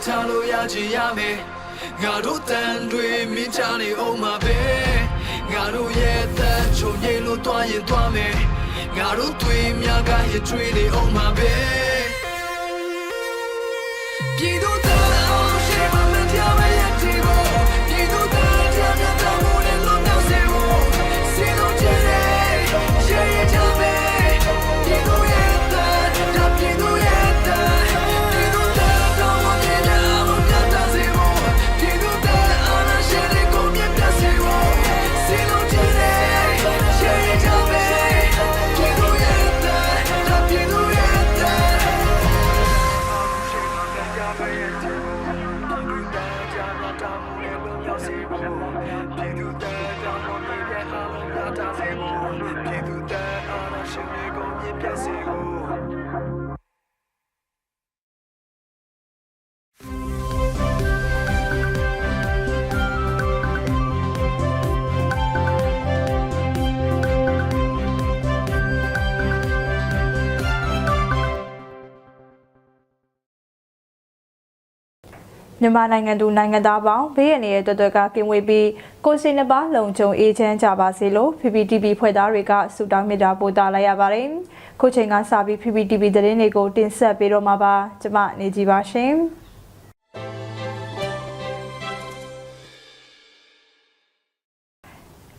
talo ya jiyame ngaro tan dwe min chane oma be ngaro ye ta chonye lo twa yin twa me ngaro twe mya ga ye Htwe ni oma be Pido ta Aung she ma me ja me ya ti go Pido ta ja me ta mo le lo na se wo si lo jere she ye ja me Pido ye ta da pido ye ta Pido ta ta mo me ja mo ja ta se wo Pido ta ana she le ko me ta se wo si lo jere she ye ja me Pido ye ta da pido ye taမြန်မာနိုင်ငံသူနိုင်ငံသားပေါင်းဘေးရန်ရဲ့တွတ်တွက်ကကင်းဝေးပြီးကိုယ်စီနှစ်ပါးလုံခြုံအေးချမ်းကြပါစေလို့ PVTV ဖွဲ့သားတွေကဆုတောင်းမေတ္တာပို့သလိုက်ရပါတယ်။ခုချိန်ကစပြီး PVTV သတင်းတွေကိုတင်ဆက်ပေးတော့မှာပါ။ကျွန်မနေကြပါရှင်။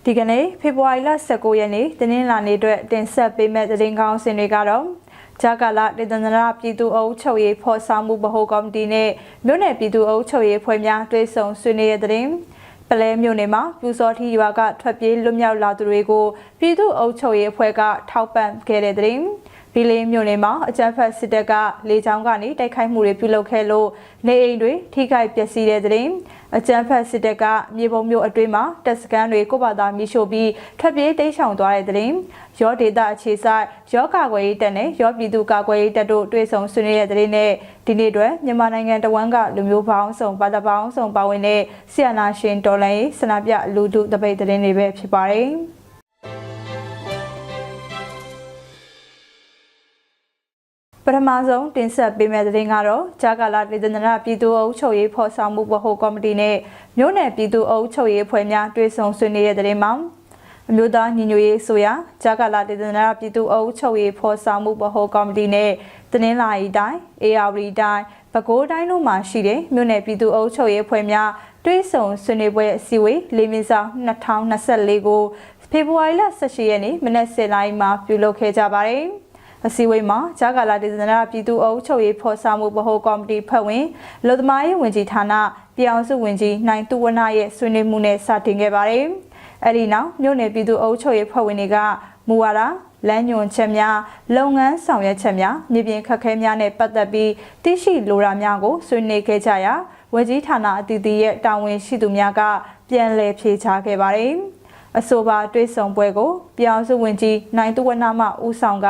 ဒီကနေ့ဖေဖော်ဝါရီလ19ရက်နေ့တင်းလာနေ့အတွက်တင်ဆက်ပေးမယ့်သတင်းကောင်းစင်တွေကတော့ဂျာကာလာဒေသနာပြည်သူ့အုပ်ချုပ်ရေးဖော်ဆောင်မှုဗဟိုကော်မတီနဲ့မြို့နယ်ပြည်သူ့အုပ်ချုပ်ရေးဖွဲ့များတွဲဆုံဆွေးနွေးတဲ့သတင်းပလဲမြို့နယ်မှာပြူစောထီရွာကထွက်ပြေးလွတ်မြောက်လာသူတွေကိုပြည်သူ့အုပ်ချုပ်ရေးဖွဲ့ကထောက်ပံ့ခဲ့တဲ့သတင်းဘီလင်းမြို့နယ်မှာအကြမ်းဖက်စစ်တပ်ကလေကြောင်းကနေတိုက်ခိုက်မှုတွေပြုလုပ်ခဲ့လို့နေအိမ်တွေထိခိုက်ပျက်စီးတဲ့သတင်းအကြမ်းဖက်စစ်တပ်ကမြေပုံမြို့အတွင်းမှာတပ်စခန်းတွေကိုပါတာမိရှို့ပြီးထွက်ပြေးတိမ်းရှောင်သွားတဲ့သတင်းရောဒေတာအခြေဆိုင်ရောကာကွယ်ရေးတပ်နဲ့ရောပြည်သူကာကွယ်ရေးတပ်တို့တွဲဆုံဆွေးနွေးတဲ့သတင်းနဲ့ဒီနေ့တွင်မြန်မာနိုင်ငံတဝန်းကလူမျိုးပေါင်းစုံဘာသာပေါင်းစုံပါဝင်တဲ့ဆီယနာရှင်တော်လှန်ရေးဆန္ဒပြလူထုတပိတ်သတင်းတွေပဲဖြစ်ပါတယ်ပထမဆုံးတင်ဆက်ပေးမယ့်သတင်းကတော့ဂျာကာလာဒေသနာပြည်သူ့အုပ်ချုပ်ရေးဖော်ဆောင်မှုဗဟိုကော်မတီနဲ့မြို့နယ်ပြည်သူ့အုပ်ချုပ်ရေးဖွဲ့များတွဲဆုံဆွေးနွေးတဲ့သတင်းမှာအမျိုးသားညီညွတ်ရေးဆိုရာဂျာကာလာဒေသနာပြည်သူ့အုပ်ချုပ်ရေးဖော်ဆောင်မှုဗဟိုကော်မတီနဲ့တင်းလာရီတိုင်းအေယာဝတီတိုင်းပဲခူးတိုင်းတို့မှာရှိတဲ့မြို့နယ်ပြည်သူ့အုပ်ချုပ်ရေးဖွဲ့များတွဲဆုံဆွေးနွေးပွဲအစည်းအဝေး၄မြင်းဆောင်2024ကိုဖေဖော်ဝါရီလ18ရက်နေ့မနက်10:00နာရီမှာပြုလုပ်ခဲ့ကြပါတယ်အစည်းအဝေးမှာဂျာကာလာဒေသနာပြည်သူ့အုပ်ချုပ်ရေးဖော်ဆောင်မှုဗဟိုကော်မတီဖွဲ့ဝင်လူသမားရေးဝန်ကြီးဌာနပြည်အောင်စုဝန်ကြီးနိုင်သူဝနရဲ့ဆွေးနွေးမှုနဲ့စတင်ခဲ့ပါတယ်။အဲဒီနောက်မြို့နယ်ပြည်သူ့အုပ်ချုပ်ရေးဖွဲ့ဝင်တွေကမူဝါဒလမ်းညွှန်ချက်များလုပ်ငန်းဆောင်ရွက်ချက်များမြေပြင်ခက်ခဲများနဲ့ပတ်သက်ပြီးသိရှိလိုတာများကိုဆွေးနွေးခဲ့ကြရာဝန်ကြီးဌာနအသီးသီးရဲ့တာဝန်ရှိသူများကပြန်လည်ဖြေကြားခဲ့ပါတယ်။အဆိုပါတွဲဆုံပွဲကိုပြည်အောင်စုဝန်ကြီးနိုင်သူဝနမှဦးဆောင်က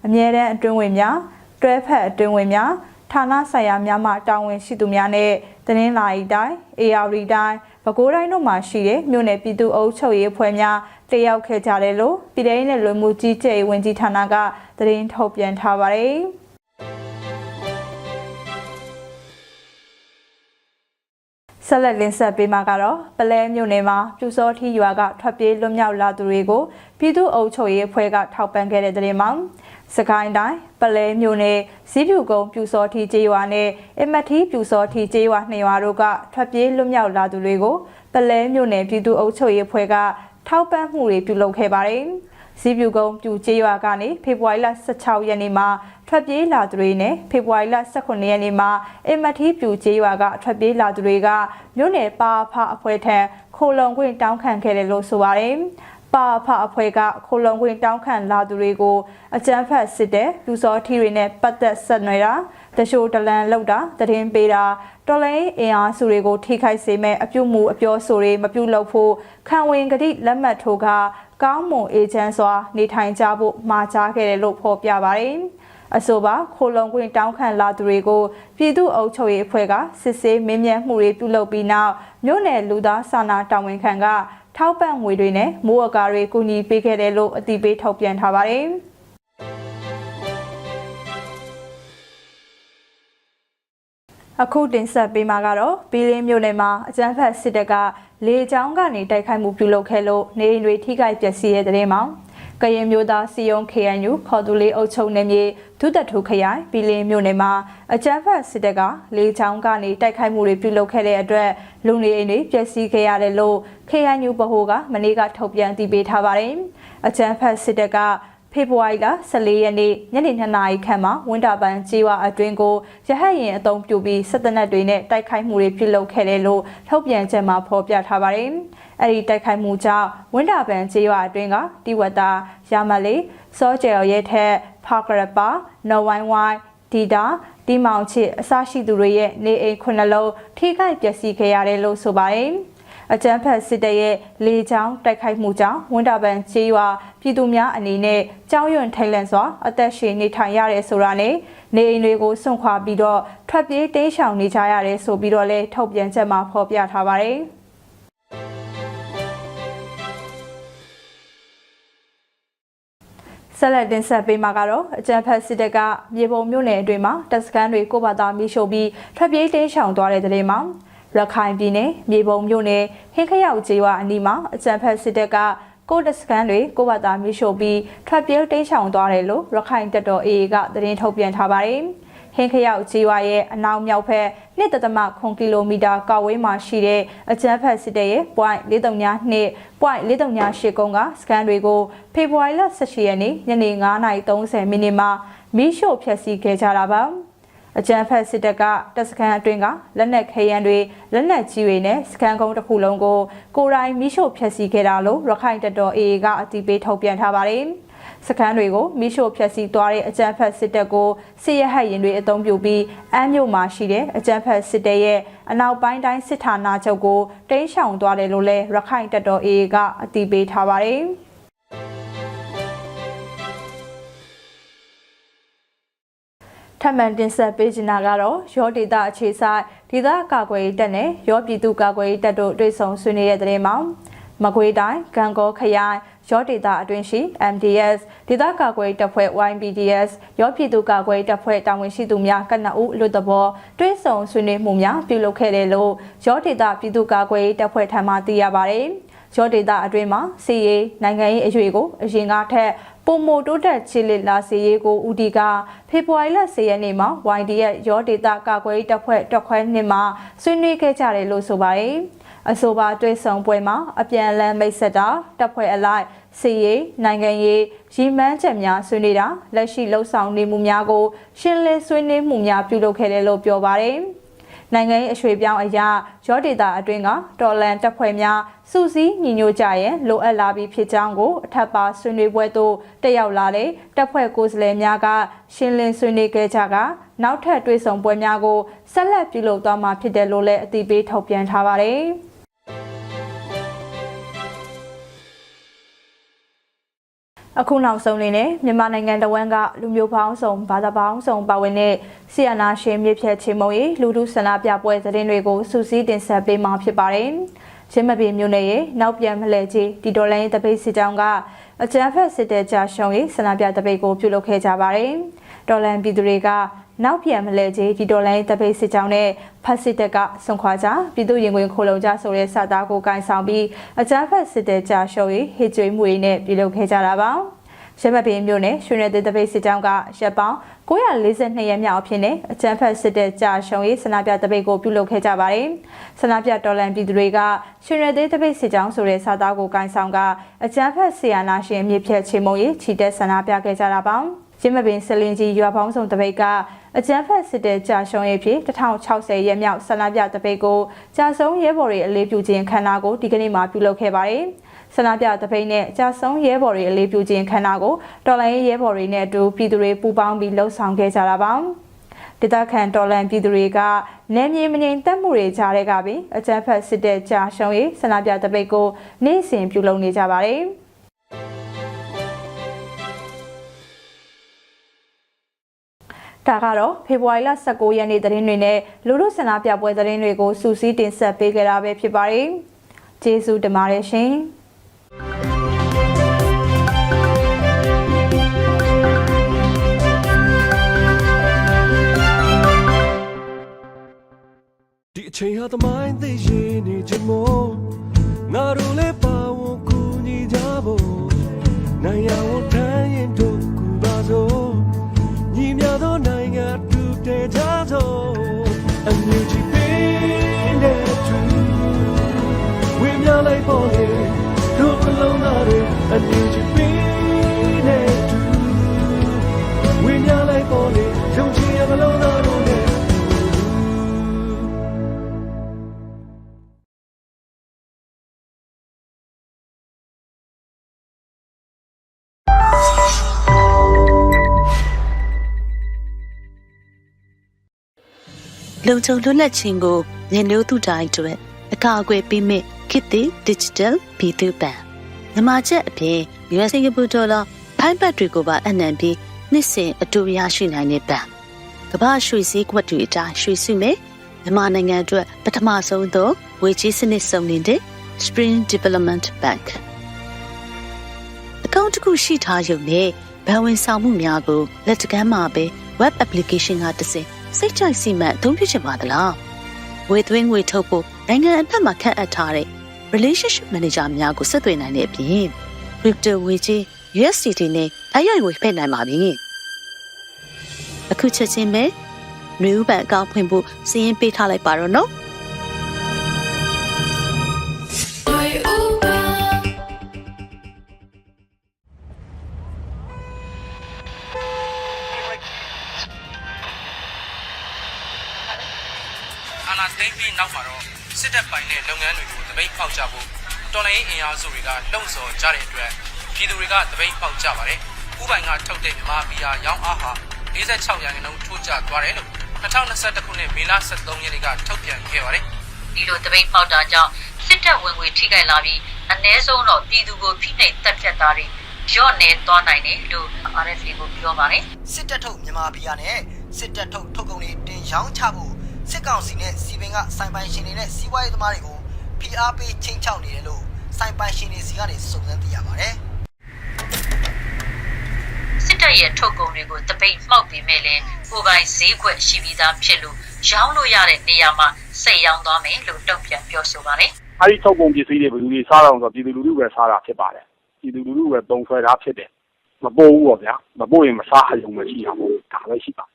အမြဲတမ်းအတွင်းဝင်များတွဲဖက်အတွင်းဝင်များဌာနဆိုင်ရာများမှတာဝန်ရှိသူများနဲ့တင်းလာရီတိုင်းအေယာဝတီတိုင်းပဲခူးတိုင်းတို့မှာရှိတဲ့မြို့နယ်ပြည်သူ့အုပ်ချုပ်ရေးအဖွဲ့များတက်ရောက်ခဲ့ကြတယ်လို့ပြည်ထောင်စုလူမှုကြီးကြပ်ရေးဝန်ကြီးဌာနကသတင်းထုတ်ပြန်ထားပါတယ်ဆက်လက်လင်းဆက်ပေးမှာကတော့ပလဲမြို့နယ်မှာပြူစောထီရွာကထွက်ပြေးလွတ်မြောက်လာသူတွေကိုပြည်သူ့အုပ်ချုပ်ရေးအဖွဲ့ကထောက်ပံ့ခဲ့တဲ့တဲ့မှာစကိုင်းတိုင်းပလဲမြို့နယ်ဇီးဖြူကုန်းပြူစောထီကျေးရွာနဲ့အမတ်ထီပြူစောထီကျေးရွာ2ရွာတို့ကထွက်ပြေးလွတ်မြောက်လာသူတွေကိုပလဲမြို့နယ်ပြည်သူ့အုပ်ချုပ်ရေးအဖွဲ့ကထောက်ပံ့မှုတွေပြုလုပ်ခဲ့ပါတယ်။ဇီးဖြူကုန်းပြူကျေးရွာကနေဖေဖော်ဝါရီလ16ရက်နေ့မှာထွက်ပြေးလာသူတွေနဲ့ဖေဖော်ဝါရီလ18ရက်နေ့မှာအမတ်ထီပြူကျေးရွာကထွက်ပြေးလာသူတွေကမြို့နယ်ပါဖအဖွဲ့ထံခိုလုံခွင့်တောင်းခံခဲ့တယ်လို့ဆိုပါတယ်။ပါဖအဖွဲ့ကခိုလုံခွင့်တောင်းခံလာသူတွေကိုအကြမ်းဖက်စစ်တဲ့ပြူစောထီတွေနဲ့ပတ်သက်ဆက်နွယ်တာတရှိုးတလန်လောက်တာတရင်ပေးတာတော်လိုင်းအင်အားစုတွေကိုထိခိုက်စေမဲ့အပြုမှုအပြောဆိုတွေမပြုလုပ်ဖို့ခံဝင်ကတိလက်မှတ်ထိုးကကောင်းမွန်အေဂျင့်စွာနေထိုင်ကြဖို့မှာကြားခဲ့တယ်လို့ဖော်ပြပါတယ်။အဆိုပါခိုလုံခွင့်တောင်းခံလာသူတွေကိုပြည်သူ့အုပ်ချုပ်ရေးအဖွဲ့ကစစ်ဆေးမင်းမြန်းမှုတွေပြုလုပ်ပြီးနောက်မြို့နယ်လူသားစာနာတာဝန်ခံကထောက်ပံ့ငွေတွေနဲ့မိုးအကာတွေကူညီပေးခဲ့တယ်လို့အသိပေးထုတ်ပြန်ထားပါတယ်။ အခုတင်ဆက်ပေးမှာကတော့ဘီလင်းမြို့နယ်မှာအကြမ်းဖက်စစ်တပ်ကလေကြောင်းကနေတိုက်ခိုက်မှုပြုလုပ်ခဲ့လို့နေအိမ်တွေထိခိုက်ပျက်စီးတဲ့တဲ့မှာကရင်မျိုးသားစီယုံ KNU ခေါ်သူလေးအုပ်ချုပ်နေမြေဒုသက်ထုခရိုင်ဘီလင်းမြို့နယ်မှာအကြမ်းဖက်စစ်တပ်ကလေကြောင်းကနေတိုက်ခိုက်မှုတွေပြုလုပ်ခဲ့တဲ့အတွက်လူနေအိမ်တွေပျက်စီးခဲ့ရတယ်လို့ KNU ဗဟိုကမနေ့ကထုတ်ပြန်တည်ပေးထားပါတယ်။အကြမ်းဖက်စစ်တပ်ကဖေဖော်ဝါရီလ14ရက်နေ့ညနေ2နာရီခန့်မှာဝန်တာပန်ကြေးဝအတွင်းကိုရဟတ်ရင်အုံပြုပြီးစစ်တပ်တွေနဲ့တိုက်ခိုက်မှုတွေပြုလုပ်ခဲ့တယ်လို့ထုတ်ပြန်ချက်မှာဖော်ပြထားပါတယ်။အဲဒီတိုက်ခိုက်မှုကြောင့်ဝန်တာပန်ကြေးဝအတွင်းကတိဝတာရမလေးစောကျယ်ရဲထက်ဖာကရပါနော်ဝိုင်းဝိုင်းဒီတာဒီမောင်ချစ်အစရှိသူတွေရဲ့နေအိမ်9လုံးထိခိုက်ပျက်စီးခဲ့ရတယ်လို့ဆိုပါတယ်။အကြမ်းဖက်စစ်တပ်ရဲ့လေကြောင်းတိုက်ခိုက်မှုကြောင့်ဝန်တာပန်ကြေးရွာပြည်သူများအနေနဲ့ကြောင်းရွံ့ထိတ်လန့်စွာအသက်ရှင်နေထိုင်ရတဲ့ဆိုတာနဲ့နေအိမ်တွေကိုစွန့်ခွာပြီးတော့ထွက်ပြေးတိမ်းရှောင်နေကြရတယ်ဆိုပြီးတော့လည်းထုတ်ပြန်ချက်မှာဖော်ပြထားပါတယ်ဆက်လက်တင်ဆက်ပေးမှာကတော့အကြမ်းဖက်စစ်တပ်ကမြေပုံမြို့နယ်အတွင်းမှာတပ်စခန်းတွေကိုဘာသာမိရှို့ပြီးထွက်ပြေးတိမ်းရှောင်သွားတဲ့တဲ့မှာရခိုင်ပြည်နယ်မြေပုံမြို့နယ်ဟင်းခရောက်ကျေးရွာအနီးမှာအကြမ်းဖက်စစ်တပ်ကကိုတပ်စခန်းတွေကိုဘာသာမိရှို့ပြီးထွက်ပြေးတိမ်းရှောင်သွားတယ်လို့ရခိုင်တပ်တော် AA ကသတင်းထုတ်ပြန်ထားပါတယ်။ဟင်းခရောက်ကျေးရွာရဲ့အနောက်မြောက်ဘက်1.9 ကီလိုမီတာကောက်ဝေးမှာရှိတဲ့အကြမ်းဖက်စစ်တပ်ရဲ့ .432.438 ကုန်းကစခန်းတွေကိုဖေဖော်ဝါရီလ18ရက်နေ့ညနေ9:30မိနစ်မှာမီးရှို့ဖျက်ဆီးခဲ့ကြတာပါ။အကြမ်းဖက်စစ်တပ်ကတပ်စခန်းအတွင်းကလက်နက်ခဲယမ်းတွေလက်နက်ကြီးတွေနဲ့စခန်းကုန်းတစ်ခုလုံးကိုကိုယ်တိုင်မီးရှို့ဖျက်ဆီးခဲ့တာလို့ရခိုင်တပ်တော် AA ကအတည်ပြုထုတ်ပြန်ထားပါတယ်။စခန်းတွေကိုမီးရှို့ဖျက်ဆီးသွားတဲ့အကြမ်းဖက်စစ်တပ်ကိုစစ်ရဟတ်ရင်တွေအုံပြုပြီးအမ်းမြို့မှာရှိတဲ့အကြမ်းဖက်စစ်တပ်ရဲ့အနောက်ပိုင်းတိုင်းစစ်ဌာနချုပ်ကိုတိမ်းရှောင်သွားတယ်လို့လည်းရခိုင်တပ်တော် AA ကအတည်ပြုထားပါတယ်။ထပ်မံတင်ဆက်ပေးချင်တာကတော့ရောဒေတာအခြေဆိုင်ဒေသကာကွယ်ရေးတပ်နဲ့ရောပြည်သူကာကွယ်ရေးတပ်တို့တွေ့ဆုံဆွေးနွေးတဲ့တဲ့မှာမကွေးတိုင်းကံကောခရိုင်ရောဒေတာအတွင်းရှိ MDS ဒေသကာကွယ်ရေးတပ်ဖွဲ့ YPDS ရောပြည်သူကာကွယ်ရေးတပ်ဖွဲ့တာဝန်ရှိသူများကနအုပ်လူတဘောတွေ့ဆုံဆွေးနွေးမှုများပြုလုပ်ခဲ့တယ်လို့ရောဒေတာပြည်သူကာကွယ်ရေးတပ်ဖွဲ့ထံမှသိရပါတယ်။ရောဒေတာအတွင်းမှာစီရေးနိုင်ငံရေးအရွေကိုအရင်ကထက်ပုံမိုတိုးတက်ချီလစ်လာစီရေးကိုဦးဒီကဖေဖော်ဝါရီလ10ရက်နေ့မှာ YDS ရောဒေတာကာကွယ်ရေးတပ်ဖွဲ့တက်ခွဲနှစ်မှာဆွေးနွေးခဲ့ကြတယ်လို့ဆိုပါတယ်။အဆိုပါတွေ့ဆုံပွဲမှာအပြန်အလှန်မိတ်ဆက်တာတပ်ဖွဲ့အလိုက်စီရေးနိုင်ငံရေးရည်မှန်းချက်များဆွေးနွေးတာလက်ရှိလှုပ်ဆောင်နေမှုများကိုရှင်းလင်းဆွေးနွေးမှုများပြုလုပ်ခဲ့တယ်လို့ပြောပါတယ်။နိုင်ငံရေးအရွှေ့ပြောင်းအရာရောဒေတာအတွင်းကတော်လန်တပ်ဖွဲ့များစုစည်းညီညွတ်ကြရန်လိုအပ်လာပြီးဖြစ်ကြောင်းကိုအထက်ပါဆွေးနွေးပွဲသို့တက်ရောက်လာတဲ့တပ်ဖွဲ့ကိုယ်စားလှယ်များကရှင်းလင်းဆွေးနွေးခဲ့ကြကနောက်ထပ်တွေ့ဆုံပွဲများကိုဆက်လက်ပြုလုပ်သွားမှာဖြစ်တယ်လို့လည်းအတည်ပြုထုတ်ပြန်ထားပါတယ်။အခုနောက်ဆုံးလေးနဲ့မြန်မာနိုင်ငံတဝန်းကလူမျိုးပေါင်းစုံဘာသာပေါင်းစုံပါဝင်တဲ့ဆီယနာရှင်မြစ်ဖြတ်ချေမုံရေးလူထုဆန္ဒပြပွဲသတင်းတွေကိုစူးစီးတင်ဆက်ပေးမှာဖြစ်ပါတယ်။ရင်းမပင်မြို့နယ်ရဲ့နောက်ပြန်မလဲကြီးဒီဒေါ်လာရေးတပိတ်စစ်ကြောင်းကအကြမ်းဖက်စစ်တပ်ကြာရှုံးရေးဆန္ဒပြတပိတ်ကိုပြုလုပ်ခဲ့ကြပါတယ်။ဒေါ်လာပြည်သူတွေကနောက်ပြန်မလဲကြီးဒီဒေါ်လာရေးတပိတ်စစ်ကြောင်းနဲ့ဖက်စစ်တပ်ကဆွန်ခွာကြပြည်သူရင်ခွင်ခိုလုံကြဆိုတဲ့စာသားကိုကင်ဆောင်ပြီးအကြမ်းဖက်စစ်တပ်ကြာရှုံးရေးဟစ်ကြွေးမှုတွေနဲ့ပြုလုပ်ခဲ့ကြတာပါ။ရမပင်မြို့နယ်ရွှေနယ်သေးတပိတ်စစ်ကြောင်းကရပ်ပေါင်း942ရက်မြောက်အဖြစ်နဲ့အကြမ်းဖက်စစ်တပ်ကြာရှုံးရေးဆန္ဒပြတပိတ်ကိုပြုလုပ်ခဲ့ကြပါတယ်။ဆန္ဒပြတော်လှန်ပြည်သူတွေကရွှေနယ်သေးတပိတ်စစ်ကြောင်းဆိုတဲ့စာသားကိုကင်ဆောင်ကအကြမ်းဖက်ဆီယာနာရှင်မြစ်ဖြတ်ချေမုံရေးချီတက်ဆန္ဒပြခဲ့ကြတာပါ။ရမပင်စလင်ကြီးရွာပေါင်းစုံတပိတ်ကအကြမ်းဖက်စစ်တပ်ကြာရှုံးရေးဖြစ်1060ရက်မြောက်ဆန္ဒပြတပိတ်ကိုကြာဆုံးရဲဘော်တွေအလေးပြုခြင်းခန္ဓာကိုဒီကနေ့မှပြုလုပ်ခဲ့ပါတယ်။ဆန္ဒပြတပိတ်နဲ့ကြာဆုံးရဲဘော်တွေအလေးပြုခြင်းခန္ဓာကိုတော်လိုင်းရဲဘော်တွေနဲ့အတူပြည်သူတွေပူးပေါင်းပြီးလှုပ်ဆောင်ခဲ့ကြတာပါဒေသခံတော်လှန်ပြည်သူတွေကနယ်မြေမငြိမ်သက်မှုတွေကြားထဲကပြီးအကြမ်းဖက်စစ်တပ်ကြာရှုံးရေးဆန္ဒပြတပိတ်ကိုနေ့စဉ်ပြုလုပ်နေကြပါတယ်ဒါကတော့ဖေဖော်ဝါရီလ19ရက်နေ့သတင်းတွေနဲ့လူထုဆန္ဒပြပွဲသတင်းတွေကိုစူးစီးတင်ဆက်ပေးကြတာပဲဖြစ်ပါတယ်ကျေးဇူးတင်ပါတယ်ရှင် ချိန်ဟာသမိုင်းသိရှင်နေခြင်းမို့ငါတို့လည်းပါဝင်ကူညီကြဖို့နိုင်ရဝန်ထမ်းရင်တို့ကူပါစို့ညီမြသောနိုင်ငံတူတည်ကြစို့အမျိုးကြီးပင်တဲ့သူဝင်းများလိုက်ပေါ်လေတို့အလုံးသားတွေအမျိုးကြီးပင်တဲ့သူဝင်းများလိုက်ပေါ်လေယုံကြည်ရမလုံးသားတို့နဲ့လုံခြုံလွတ်လပ်ခြင်းကိုဉာဏ်မျိုးသူတိုင်းအတွက်အကာအကွယ်ပေးမဲ့ခေတ်သစ် digital ပြည်သူ့ဘဏ်မြန်မာချက်အပြင် US စင်ကာပူဒေါ်လာဖိုင်းဘတ်တွေကိုပါအနှံပြီးနှစ်စဉ်အတူရရှိနိုင်တဲ့ဘဏ်ကမ္ဘာရွှေစည်းကွက်တွေအတိုင်းရွှေစုမဲ့မြန်မာနိုင်ငံအတွက်ပထမဆုံးသောငွေကြေးစနစ်စုံနေတဲ့ Spring Development Bank အကောင့်တစ်ခုရှိထားရုံနဲ့ဘဏ်ဝင်ဆောင်မှုများကိုလက်တကမ်းမှာပဲ web application ကတစ်ဆင့်စိတ်ကြိုက်စီမံအသုံးပြုချင်ပါသလားငွေသွင်းငွေထုတ်ဖို့နိုင်ငံအနှံ့မှာခန့်အပ်ထားတဲ့ relationship manager များကိုဆက်သွယ်နိုင်တဲ့အပြင် crypto ငွေကြေး USDT နဲ့တိုက်ရိုက်ငွေဖက်နိုင်ပါပြီအခုချက်ချင်းပဲနွေဦးဘဏ်အကောင့်ဖွင့်ဖို့စီးရင်ပေးထားလိုက်ပါတော့နော်အာနာသိမ့်ပြီးနောက်မှာတော့စစ်တပ်ပိုင်းနဲ့လုပ်ငန်းတွေကိုတပိတ်ပေါက်ကြဖို့တော်လိုင်းအင်အားစုတွေကလှုံ့ဆော်ကြတဲ့အတွက်ပြည်သူတွေကတပိတ်ပေါက်ကြပါတယ်။ဥပိုင်ကထုတ်တဲ့မြန်မာဘီယာရောင်းအားဟာ46%ထိုးကျသွားတယ်လို့2021ခုနှစ်မေလ23ရက်နေ့ကထုတ်ပြန်ခဲ့ပါတယ်။ဒီလိုတပိတ်ပေါက်တာကြောင့်စစ်တပ်ဝင်ငွေထိခိုက်လာပြီးအ ਨੇ ဆုံးတော့ပြည်သူကိုဖိနှိပ်တပ်ဖြတ်တာတွေရော့နေသွားနိုင်တယ်လို့ RFA ကိုပြောပါတယ်။စစ်တပ်ထုတ်မြန်မာဘီယာနဲ့စစ်တပ်ထုတ်ထုတ်ကုန်တွေတင်ရောင်းချဖို့စစ်ကောင်စီနဲ့စီပင်ကစိုင်ပိုင်ရှင်တွေနဲ့စီးပွားရေးသမားတွေကိုဖိအားပေးချိန်ချောက်နေတယ်လို့စိုင်ပိုင်ရှင်တွေစီကနေစုံစမ်းသိရပါတယ်။စစ်တပ်ရဲ့ထုတ်ကုန်တွေကိုတပိတ်မှောက်ပြီးမဲ့လဲကိုယ်ပိုင်ဈေးကွက်ရှိပြီးသားဖြစ်လို့ရောင်းလို့ရတဲ့နေရာမှာစိတ်ရောင်းသွားမယ်လို့တုံ့ပြန်ပြောဆိုပါတယ်။အဲဒီထုတ်ကုန်ပစ္စည်းတွေဘယ်သူတွေစားတော့ဆိုတော့ပြည်သူလူထုပဲစားတာဖြစ်ပါတယ်။ပြည်သူလူထုပဲပုံဆွဲတာဖြစ်တယ်။မပို့ဘူးပေါ့ဗျာ။မပို့ရင်မစားရုံပဲရှိတာပေါ့။ဒါပဲရှိပါ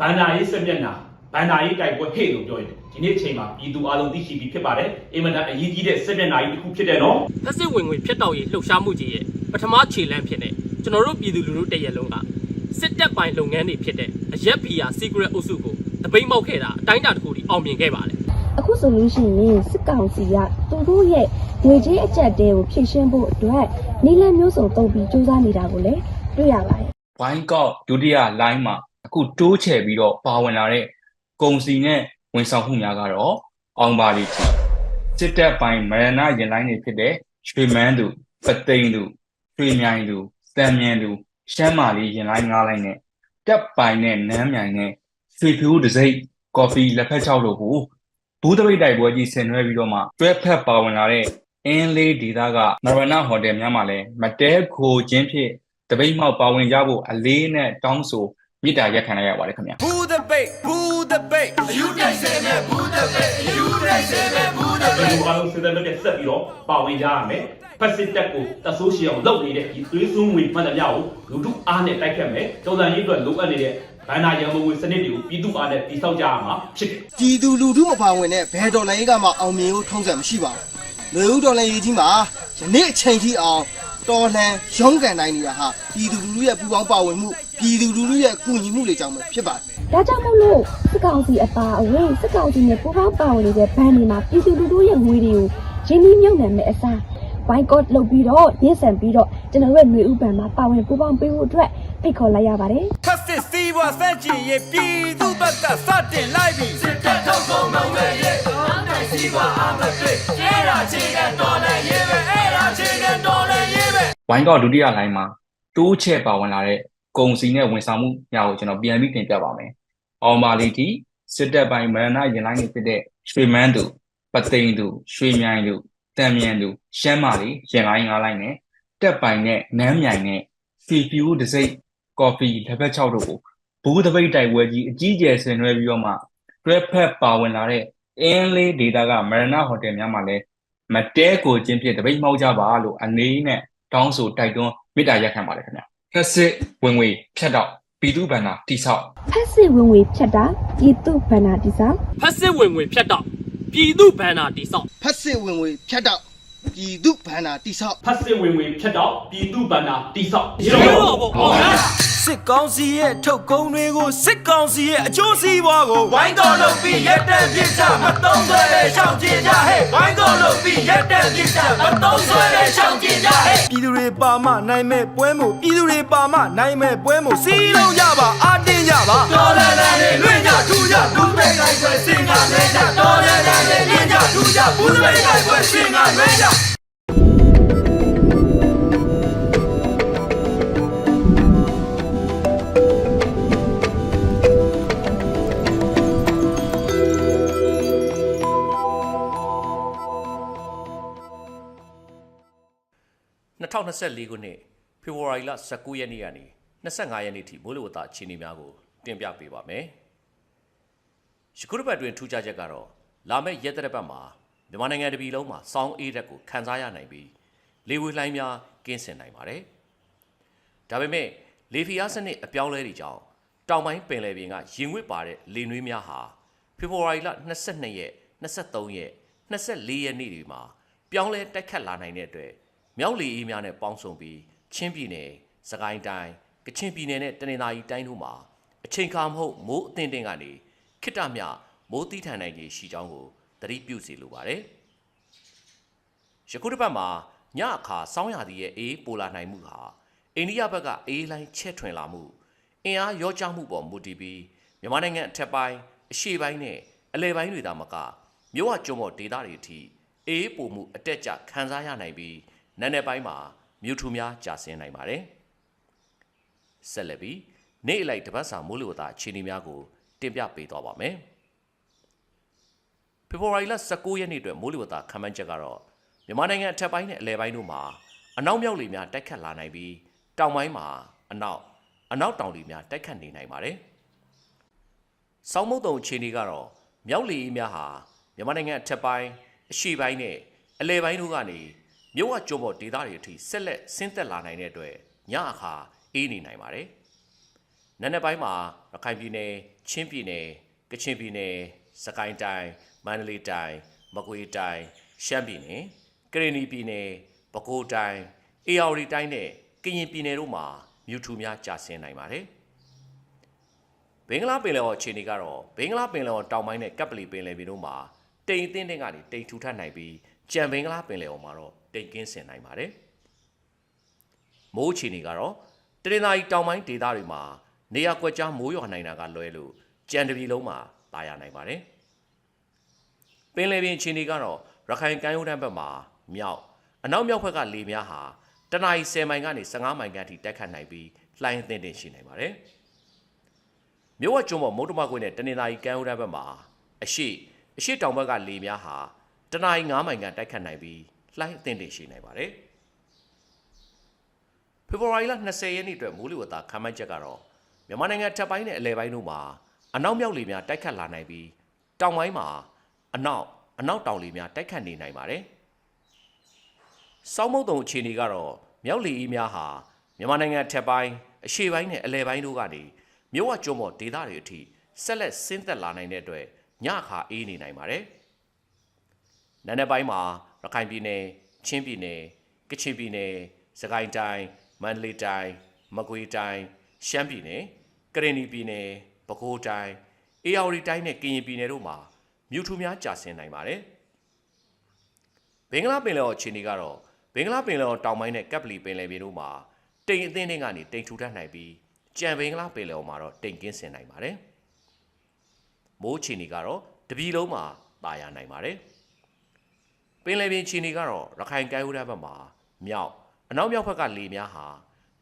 ဘန္နာရေးစက်မျက်နှာဘန္နာရေးတိုက်ပွဲဟဲ့လို့ပြောရင်ဒီနေ့အချိန်မှာပြည်သူအလုံးသိရှိပြီးဖြစ်ပါတယ်အင်မတန်အရေးကြီးတဲ့စက်မျက်နှာကြီးတစ်ခုဖြစ်တယ်နော်လက်စစ်ဝင်ငွေဖြတ်တောက်ရေးလှုပ်ရှားမှုကြီးရဲ့ပထမခြေလှမ်းဖြစ်တဲ့ကျွန်တော်တို့ပြည်သူလူထုတရက်လုံးကစစ်တပ်ပိုင်းလုပ်ငန်းတွေဖြစ်တဲ့အရက်ဘီယာ secret အုပ်စုကိုတပိတ်မောက်ခဲ့တာအတိုင်းအတာတစ်ခုထိအောင်မြင်ခဲ့ပါတယ်အခုဆိုလို့ရှိရင်စစ်ကောင်စီကသူတို့ရဲ့ငွေကြေးအကျပ်တဲကိုဖြည့်ရှင်းဖို့အတွက်နည်းလမ်းမျိုးစုံသုံးပြီးစူးစမ်းနေတာကိုလည်းတွေ့ရပါတယ် Boycott ဒုတိယ line မှာအခုတိုးချဲ့ပြီးတော့ပါဝင်လာတဲ့ကုန်စည်နဲ့ဝန်ဆောင်မှုများကတော့အောင်ပါလိမ့်စစ်တပ်ပိုင်းမရဏရင်လိုင်းတွေဖြစ်တဲ့ရွှေမန်းသူပသိန်းသူရွှေမြိုင်သူတန်မြန်သူရှမ်းမာလီရင်လိုင်း၅လိုင်းနဲ့တပ်ပိုင်းနဲ့နန်းမြိုင်နဲ့ရွှေဖြူတစိမ့်ကော်ဖီလက်ဖက်ချောက်တို့ကိုဘူးတပိတ်တိုက်ပွဲကြီးဆင်နွှဲပြီးတော့မှတွဲဖက်ပါဝင်လာတဲ့အင်းလေးဒေသကမရဏဟိုတယ်များမှာလည်းမတဲခိုခြင်းဖြစ်တပိတ်မှောက်ပါဝင်ကြဖို့အလေးနဲ့တောင်းဆိုမြစ်တာရက်ခံလိုက်ရပါတယ်ခင်ဗျာဘူးthe bait အယူတိုက်စေနဲ့ဘူးthe bait အယူတိုက်စေနဲ့ဘူးthe bait ဒီလိုအားလုံးစစ်တပ်နဲ့ဆက်ပြီးတော့ပါဝင်ကြရမယ်ဖက်စစ်တပ်ကိုတဆိုးရှည်အောင်လုပ်နေတဲ့ဒီသွေးစွန်းငွေမှန်သမျှကိုလူထုအားနဲ့တိုက်ခတ်မယ်တော်စံရေးအတွက်လိုအပ်နေတဲ့ဘန္နာရံမငွေစနစ်တွေကိုပြည်သူအားနဲ့တည်ဆောက်ကြရမှာဖြစ်တယ်ပြည်သူလူထုမပါဝင်တဲ့ဘယ်တော်လိုင်းကမှအောင်မြင်ဖို့ထုံးစံမရှိပါဘူးလူဦးတော်လိုင်းရေးကြီးမှာယနေ့အချိန်ထိအောင်တော်လှန်ရုန်းကန်နိုင်နေတာဟာပြည်သူလူထုရဲ့ပူးပေါင်းပါဝင်မှုပြည်သူလူထုရဲ့ကူညီမှုတွေကြောင့်ပဲဖြစ်ပါတယ်ဒါကြောင့်မို့လို့စစ်ကောင်စီအပါအဝင်စစ်ကောင်စီနဲ့ပူးပေါင်းပါဝင်နေတဲ့ဘဏ်တွေမှာပြည်သူလူထုရဲ့ငွေတွေကိုရင်းနှီးမြှုပ်နှံမဲ့အစား Boycott လုပ်ပြီးတော့ရင်းဆန်ပြီးတော့ကျွန်တော်တို့ရဲ့ຫນွေဥပံမှာပါဝင်ပူးပေါင်းပေးဖို့အတွက်ဖိတ်ခေါ်လိုက်ရပါတယ်ခက်စစ်စီးပွားစန့်ကျင်ရေးပြည်သူဘက်ကစတင်လိုက်ပြီစစ်တပ်ထုတ်ကုန်မဝယ်ရေးအားနိုင်စီးပွားအားမတွေ့ကျဲတာချင်းကတော်လည်းရေးပဲအဲ့ဒါချင်းကတော်လည်းရေးပဲBoycott ဒုတိယ line မှာတိုးချဲ့ပါဝင်လာတဲ့ကုန်စည်နဲ့ဝန်ဆောင်မှုများကိုကျွန်တော်ပြန်ပြီးတင်ပြပါမယ် အောင်ပါလီတီစစ်တပ်ပိုင်းမရဏရင်လိုင်းနေဖြစ်တဲ့ရွှေမန်းသူပသိမ်သူရွှေမြိုင်သူတံမြန်သူရှမ်းမာလီရင်လိုင်း၅လိုင်းနဲ့တက်ပိုင်နဲ့နမ်းမြိုင်နဲ့စီဖြူဒစိတ်ကော်ဖီတစ်ဖက်6တို့ကိုဘူးတပိတ်တိုက်ပွဲကြီးအကြီးကျယ်ဆင်နွှဲပြီးတော့မှတွဲဖက်ပါဝင်လာတဲ့အင်းလေးဒေတာကမရဏဟိုတယ်များမှာလည်းမတဲကိုချင်းဖြစ်တပိတ်မှောက်ကြပါလို့အနေနဲ့တောင်းဆိုတိုက်တွန်းမေတ္တာရပ်ခံပါတယ်ခင်ဗျာဖက်စစ်ဝင်ငွေဖြတ်တော့ပြည်သူ့ဘဏ္ဍာတိဆောက် ဖက်စစ်ဝင်ငွေဖြတ်တာပြည်သူ့ဘဏ္ဍာတိဆောက် ဖက်စစ်ဝင်ငွေဖြတ်တော့ပြည်သူ့ဘဏ္ဍာတိဆောက် ဖက်စစ်ဝင်ငွေဖြတ်တော့ပြည်သူ့ဘဏ္ဍာတိဆောက် ဖက်စစ်ဝင်ငွေဖြတ်တော့ပြည်သူ့ဘဏ္ဍာတိဆောက် ရေတော်ဘောအောင်လား စစ်ကောင်းစီရဲ့ထုတ်ကုန်တွေကိုစစ်ကောင်းစီရဲ့အကျိုးစီးပွားကိုဝိုင်းတော်လုပ်ပြီးရက်တန့်ပြစ်ချမတုံးဆွဲတဲ့ရှောင်းကျင်ကြဟဲ့ဝိုင်းတော်လုပ်ပြီးရက်တန့်ပြစ်ချမတုံးဆွဲတဲ့ရှောင်းကျင်ကြဟဲ့ပြည်သူတွေပါမနိုင်မဲ့ပွဲမို့ပြည်သူတွေပါမနိုင်မဲ့ပွဲမို့စီးလုံးကြပါအားတင်းကြပါတော်လန်လန်လေးလွင့်ကြထူကြဘူးမိတ်လိုက်ပွဲစင်ကလွဲကြတော်လန်လန်လေးလွင့်ကြထူကြဘူးမိတ်လိုက်ပွဲစင်ကလွဲကြ2024ခုနှစ်ဖေဖော်ဝါရီလ19ရက်နေ့ကနေ25ရက်နေ့ထိမိုးလေဝသအခြေအနေများကိုတင်ပြပေးပါမယ်။ယခုတစ်ပတ်တွင်ထူးခြားချက်ကတော့လာမယ့်ရက်သတ္တပတ်မှာမြန်မာနိုင်ငံတပြည်လုံးမှာစောင်းအေးဓာတ်ကိုခန်းစားရနိုင်ပြီးလေဝေလှိုင်းများကင်းစင်နိုင်ပါတယ်။ဒါပေမဲ့လေဖိအားစနစ်အပြောင်းလဲတွေကြောင့်တောင်ပိုင်းပင်လယ်ပြင်ကရင်ငွေ့ပါတဲ့လေနွေးများဟာဖေဖော်ဝါရီလ22ရက်23ရက်24ရက်နေ့တွေမှာပြောင်းလဲတိုက်ခတ်လာနိုင်တဲ့အတွက်မြောက်လေအေးများနဲ့ပေါင်းစုံပြီးချင်းပြည်နယ်၊စကိုင်းတိုင်း၊ကချင်ပြည်နယ်နဲ့တနင်္သာရီတိုင်းတို့မှာအချိန်အခါမဟုတ်မိုးအသင့်တင်ကနေခိတ္တမြမိုးတိထန်နိုင်ကြီးရှိကြောင်းကိုသတိပြုစီလိုပါတယ်။ယခုတစ်ပတ်မှာညအခါစောင်းရာသီရဲ့အေးပိုလာနိုင်မှုဟာအိန္ဒိယဘက်ကအေးလိုင်းချက်ထွင်လာမှုအင်အားရောကျမှုပေါ်မူတည်ပြီးမြန်မာနိုင်ငံအထက်ပိုင်းအရှေ့ပိုင်းနဲ့အလယ်ပိုင်းတွေသာမကမြို့ဝကျွန်းပေါ်ဒေသတွေအထိအေးပိုမှုအတက်ကြခံစားရနိုင်ပြီးနန်းနယ်ပိုင်းမှာမြို့ထူများကြာဆင်းနိုင်ပါတယ်။ဆက်လက်ပြီးနေ့အလိုက်တပတ်စာမိုးလေဝသအခြေအနေများကိုတင်ပြပေးသွားပါမယ်။ဖေဖော်ဝါရီလ19ရက်နေ့အတွက်မိုးလေဝသခန့်မှန်းချက်ကတော့မြန်မာနိုင်ငံအထက်ပိုင်းနဲ့အလယ်ပိုင်းတို့မှာအနောက်မြောက်လေများတိုက်ခတ်လာနိုင်ပြီးတောင်ပိုင်းမှာအနောက်တောင်လေများတိုက်ခတ်နေနိုင်ပါတယ်။ဆောင်းမုတ်တုံအခြေအနေကတော့မြောက်လေအေးများဟာမြန်မာနိုင်ငံအထက်ပိုင်းအရှေ့ပိုင်းနဲ့အလယ်ပိုင်းတို့ကနေမြို့ဝကျွန်းပေါ်ဒေသတွေအထိဆက်လက်ဆင်းသက်လာနိုင်တဲ့အတွက်ညအခါအေးနေနိုင်ပါတယ်။နံနက်ပိုင်းမှာရခိုင်ပြည်နယ်၊ချင်းပြည်နယ်၊ကချင်ပြည်နယ်၊စကိုင်းတိုင်း၊မန္တလေးတိုင်း၊မကွေးတိုင်း၊ရှမ်းပြည်နယ်၊ကရင်ပြည်နယ်၊ပဲခူးတိုင်း၊အေရဝတီတိုင်းနဲ့ကရင်ပြည်နယ်တို့မှာမြို့ထူများကျဆင်းနိုင်ပါတယ်။ဘင်္ဂလားပင်လယ်အော်အခြေအနေကတော့ဘင်္ဂလားပင်လယ်အော်တောင်ပိုင်းနဲ့ကပ်ပလီပင်လယ်ပြင်တို့မှာတိမ်အသင်းကနေတိမ်ထူထပ်နိုင်ပြီးကြံဘင်္ဂလားပင်လယ်အော်မှာတော့တိမ်ကင်းစင်နိုင်ပါတယ်။မိုးအခြေအနေကတော့တနင်္သာရီတောင်ပိုင်းဒေသတွေမှာနေရာကွက်ကြားမိုးရွာနိုင်တာကလွဲလို့ကြံတပြည်လုံးမှာပါရနိုင်ပါတယ်။ပင်လယ်ပြင်အခြေအနေကတော့ရခိုင်ကမ်းရိုးတန်းဘက်မှာမြောက်အနောက်မြောက်ဘက်ကလေများဟာတနအီ10မိုင်ကနေ15မိုင်ခန့်ထိတိုက်ခတ်နိုင်ပြီးလှိုင်းအသင့်တင်ရှိနိုင်ပါတယ်။မြို့ဝကျွန်းပေါ်မုတ်တမကွေ့နဲ့တနင်္သာရီကမ်းရိုးတန်းဘက်မှာအရှိတောင်ဘက်ကလေများဟာတနအီ9မိုင်ခန့်တိုက်ခတ်နိုင်ပြီးလှိုင်းအသင့်တင်ရှိနိုင်ပါတယ်။ဖေဖော်ဝါရီလ20ရက်နေ့အတွက်မိုးလေဝသခန့်မှန်းချက်ကတော့မြန်မာနိုင်ငံထပ်ပိုင်းနဲ့အလယ်ပိုင်းတို့မှာအနောက်မြောက်လေများတိုက်ခတ်လာနိုင်ပြီးတောင်ပိုင်းမှာအနောက်တောင်လေများတိုက်ခတ်နေနိုင်ပါတယ်။စောင်းမုတ်တုံအခြေအနေကတော့မြောက်လေအေးများဟာမြန်မာနိုင်ငံထပ်ပိုင်းအရှေ့ပိုင်းနဲ့အလယ်ပိုင်းတို့ကနေမြို့ဝကျွန်းပေါ်ဒေသတွေအထိဆက်လက်ဆင်းသက်လာနိုင်တဲ့အတွက်ညအခါအေးနေနိုင်ပါတယ်။နံနက်ပိုင်းမှာရခိုင်ပြည်နယ်၊ချင်းပြည်နယ်၊ကချင်ပြည်နယ်၊စကိုင်းတိုင်း၊မန္တလေးတိုင်း၊မကွေးတိုင်း၊ရှမ်းပြည်နယ်၊ကရင်ပြည်နယ်၊ပဲခူးတိုင်း၊အေရဝတီတိုင်းနဲ့ကရင်ပြည်နယ်တို့မှာမြို့ထူများကျဆင်းနိုင်ပါတယ်။ဘင်္ဂလားပင်လယ်အော်အခြေအနေကတော့ဘင်္ဂလားပင်လယ်အော်တောင်ပိုင်းနဲ့ကပ်ပလီပင်လယ်ပြင်တို့မှာတိမ်အသင်းတွေကနေတိမ်ထူထပ်နိုင်ပြီးကြံဘင်္ဂလားပင်လယ်အော်မှာတော့တိမ်ကင်းစင်နိုင်ပါတယ်။မိုးအခြေအနေကတော့တပြည်လုံးမှာပါရနိုင်ပါတယ်။ပင်လယ်ပြင်အခြေအနေကတော့ရခိုင်ကမ်းရိုးတန်းဘက်မှာမြောက်အနောက်မြောက်ဘက်ကလေများဟာ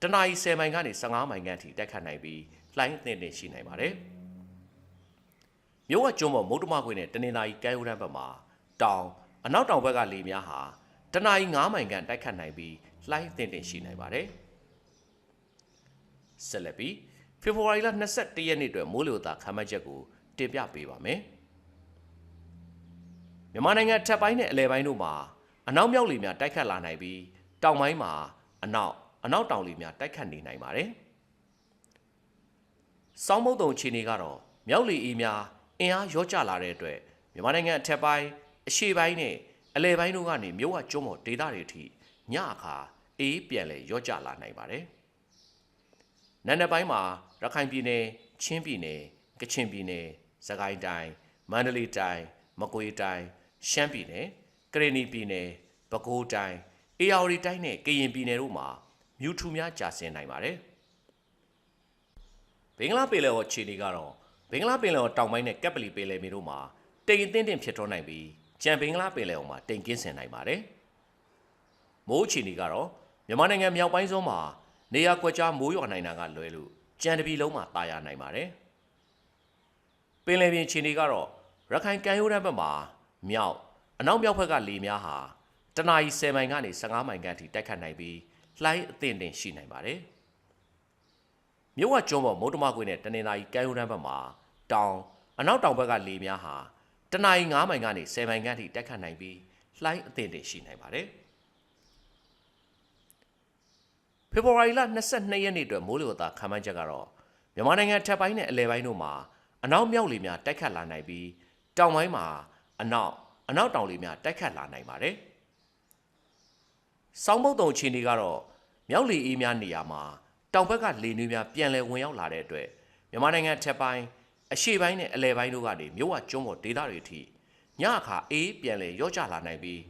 တနအီ10မိုင်ကနေ15မိုင်ခန့်ထိတိုက်ခတ်နိုင်ပြီးလှိုင်းအသင့်တင်ရှိနိုင်ပါတယ်။ မြို့ဝကျွန်းပေါ်မုတ်တမခွေနဲ့တနင်္သာရီကမ်းရိုးတန်းဘက်မှာတောင်အနောက်တောင်ဘက်ကလေများဟာတနအီ9မိုင်ခန့်တိုက်ခတ်နိုင်ပြီးလှိုင်းအသင့်တင်ရှိနိုင်ပါတယ်ဆက်လက်ပြီးဖေဖော်ဝါရီလ21ရက်နေ့အတွက်မိုးလေဝသခန့်မှန်းချက်ကိုတင်ပြပေးပါမယ်မြန်မာနိုင်ငံထပ်ပိုင်းနဲ့အလဲပိုင်းတို့မှာအနောက်မြောက်လေများတိုက်ခတ်လာနိုင်ပြီးတောင်ပိုင်းမှာအနောက်တောင်လေများတိုက်ခတ်နေနိုင်ပါတယ်စောင်းမုတ်တုံအခြေအနေကတော့မြောက်လေအေးများအင်အားရောကျလာတဲ့အတွက်မြန်မာနိုင်ငံအထက်ပိုင်းအရှေ့ပိုင်းနဲ့အလဲပိုင်းတို့ကနေမြို့ဝကျွန်းပေါ်ဒေသတွေအထိညအခါအေးပြန်လဲရောကျလာနိုင်ပါတယ်နံနက်ပိုင်းမှာရခိုင်ပြည်နယ်ချင်းပြည်နယ်ကချင်ပြည်နယ်စကိုင်းတိုင်းမန္တလေးတိုင်းမကွေးတိုင်းရှမ်းပြည်နယ်ကရင်ပြည်နယ်ပဲခူးတိုင်းအေရဝတီတိုင်းနဲ့ကရင်ပြည်နယ်တို့မှာမြူထူများကျဆင်းနိုင်ပါတယ်ဘင်္ဂလားပင်လယ်အော်ခြေနေကတော့ဘင်္ဂလားပင်လယ်အော်တောင်ပိုင်းနဲ့ကပ်ပလီပင်လယ်မြေတို့မှာတိမ်အထင်းထင်းဖြစ်ထွန်းနိုင်ပြီးကြံဘင်္ဂလားပင်လယ်အော်မှာတိမ်ကင်းဆင်နိုင်ပါတယ်မိုးခြေနေကတော့မြန်မာနိုင်ငံမြောက်ပိုင်းစွန်းမှာနေရာကွက်ကြားမိုးရွာနိုင်တာကလွဲလို့ကြံတပြည်လုံးမှာတာယာနိုင်ပါတယ်ပင်လယ်ပြင်ခြေနေကတော့ရခိုင်ကမ်းရိုးတန်းဘက်မှာမြောက်အနောက်မြောက်ဘက်ကလေများဟာတနအီ10မိုင်ကနေ15မိုင်ခန့်ထိတိုက်ခတ်နိုင်ပြီးလှိုင်းအသင့်တင်ရှိနိုင်ပါတယ်မြို့ဝကျွန်းပေါ်မုတ်တမခွေနဲ့တနင်္သာရီကမ်းရိုးတန်းဘက်မှာတောင်အနောက်တောင်ဘက်ကလေများဟာတနအီ9မိုင်ကနေ10မိုင်ခန့်ထိတိုက်ခတ်နိုင်ပြီးလှိုင်းအသင့်တင်ရှိနိုင်ပါတယ်ဖေဖော်ဝါရီလ22ရက်နေ့အတွက်မိုးလေဝသခန့်မှန်းချက်ကတော့မြန်မာနိုင်ငံထပ်ပိုင်းနဲ့အလဲပိုင်းတို့မှာအနောက်မြောက်လေများတိုက်ခတ်လာနိုင်ပြီးတောင်ပိုင်းမှာအနောက်တောင်လေများတိုက်ခတ်လာနိုင်ပါတယ်စောင်းမုတ်တုံအခြေအနေကတော့မြောက်လေအေးများနေရာမှာတောင်ဘက်ကလေနွေးများပြန်လည်ဝင်ရောက်လာတဲ့အတွက်မြန်မာနိုင်ငံထက်ပိုင်းအရှေ့ပိုင်းနဲ့အလယ်ပိုင်းတို့ကနေမြို့ဝကျွန်းပေါ်ဒေသတွေအထိညအခါအေးပြန်လည်ရော့ကျလာနိုင်ပြီး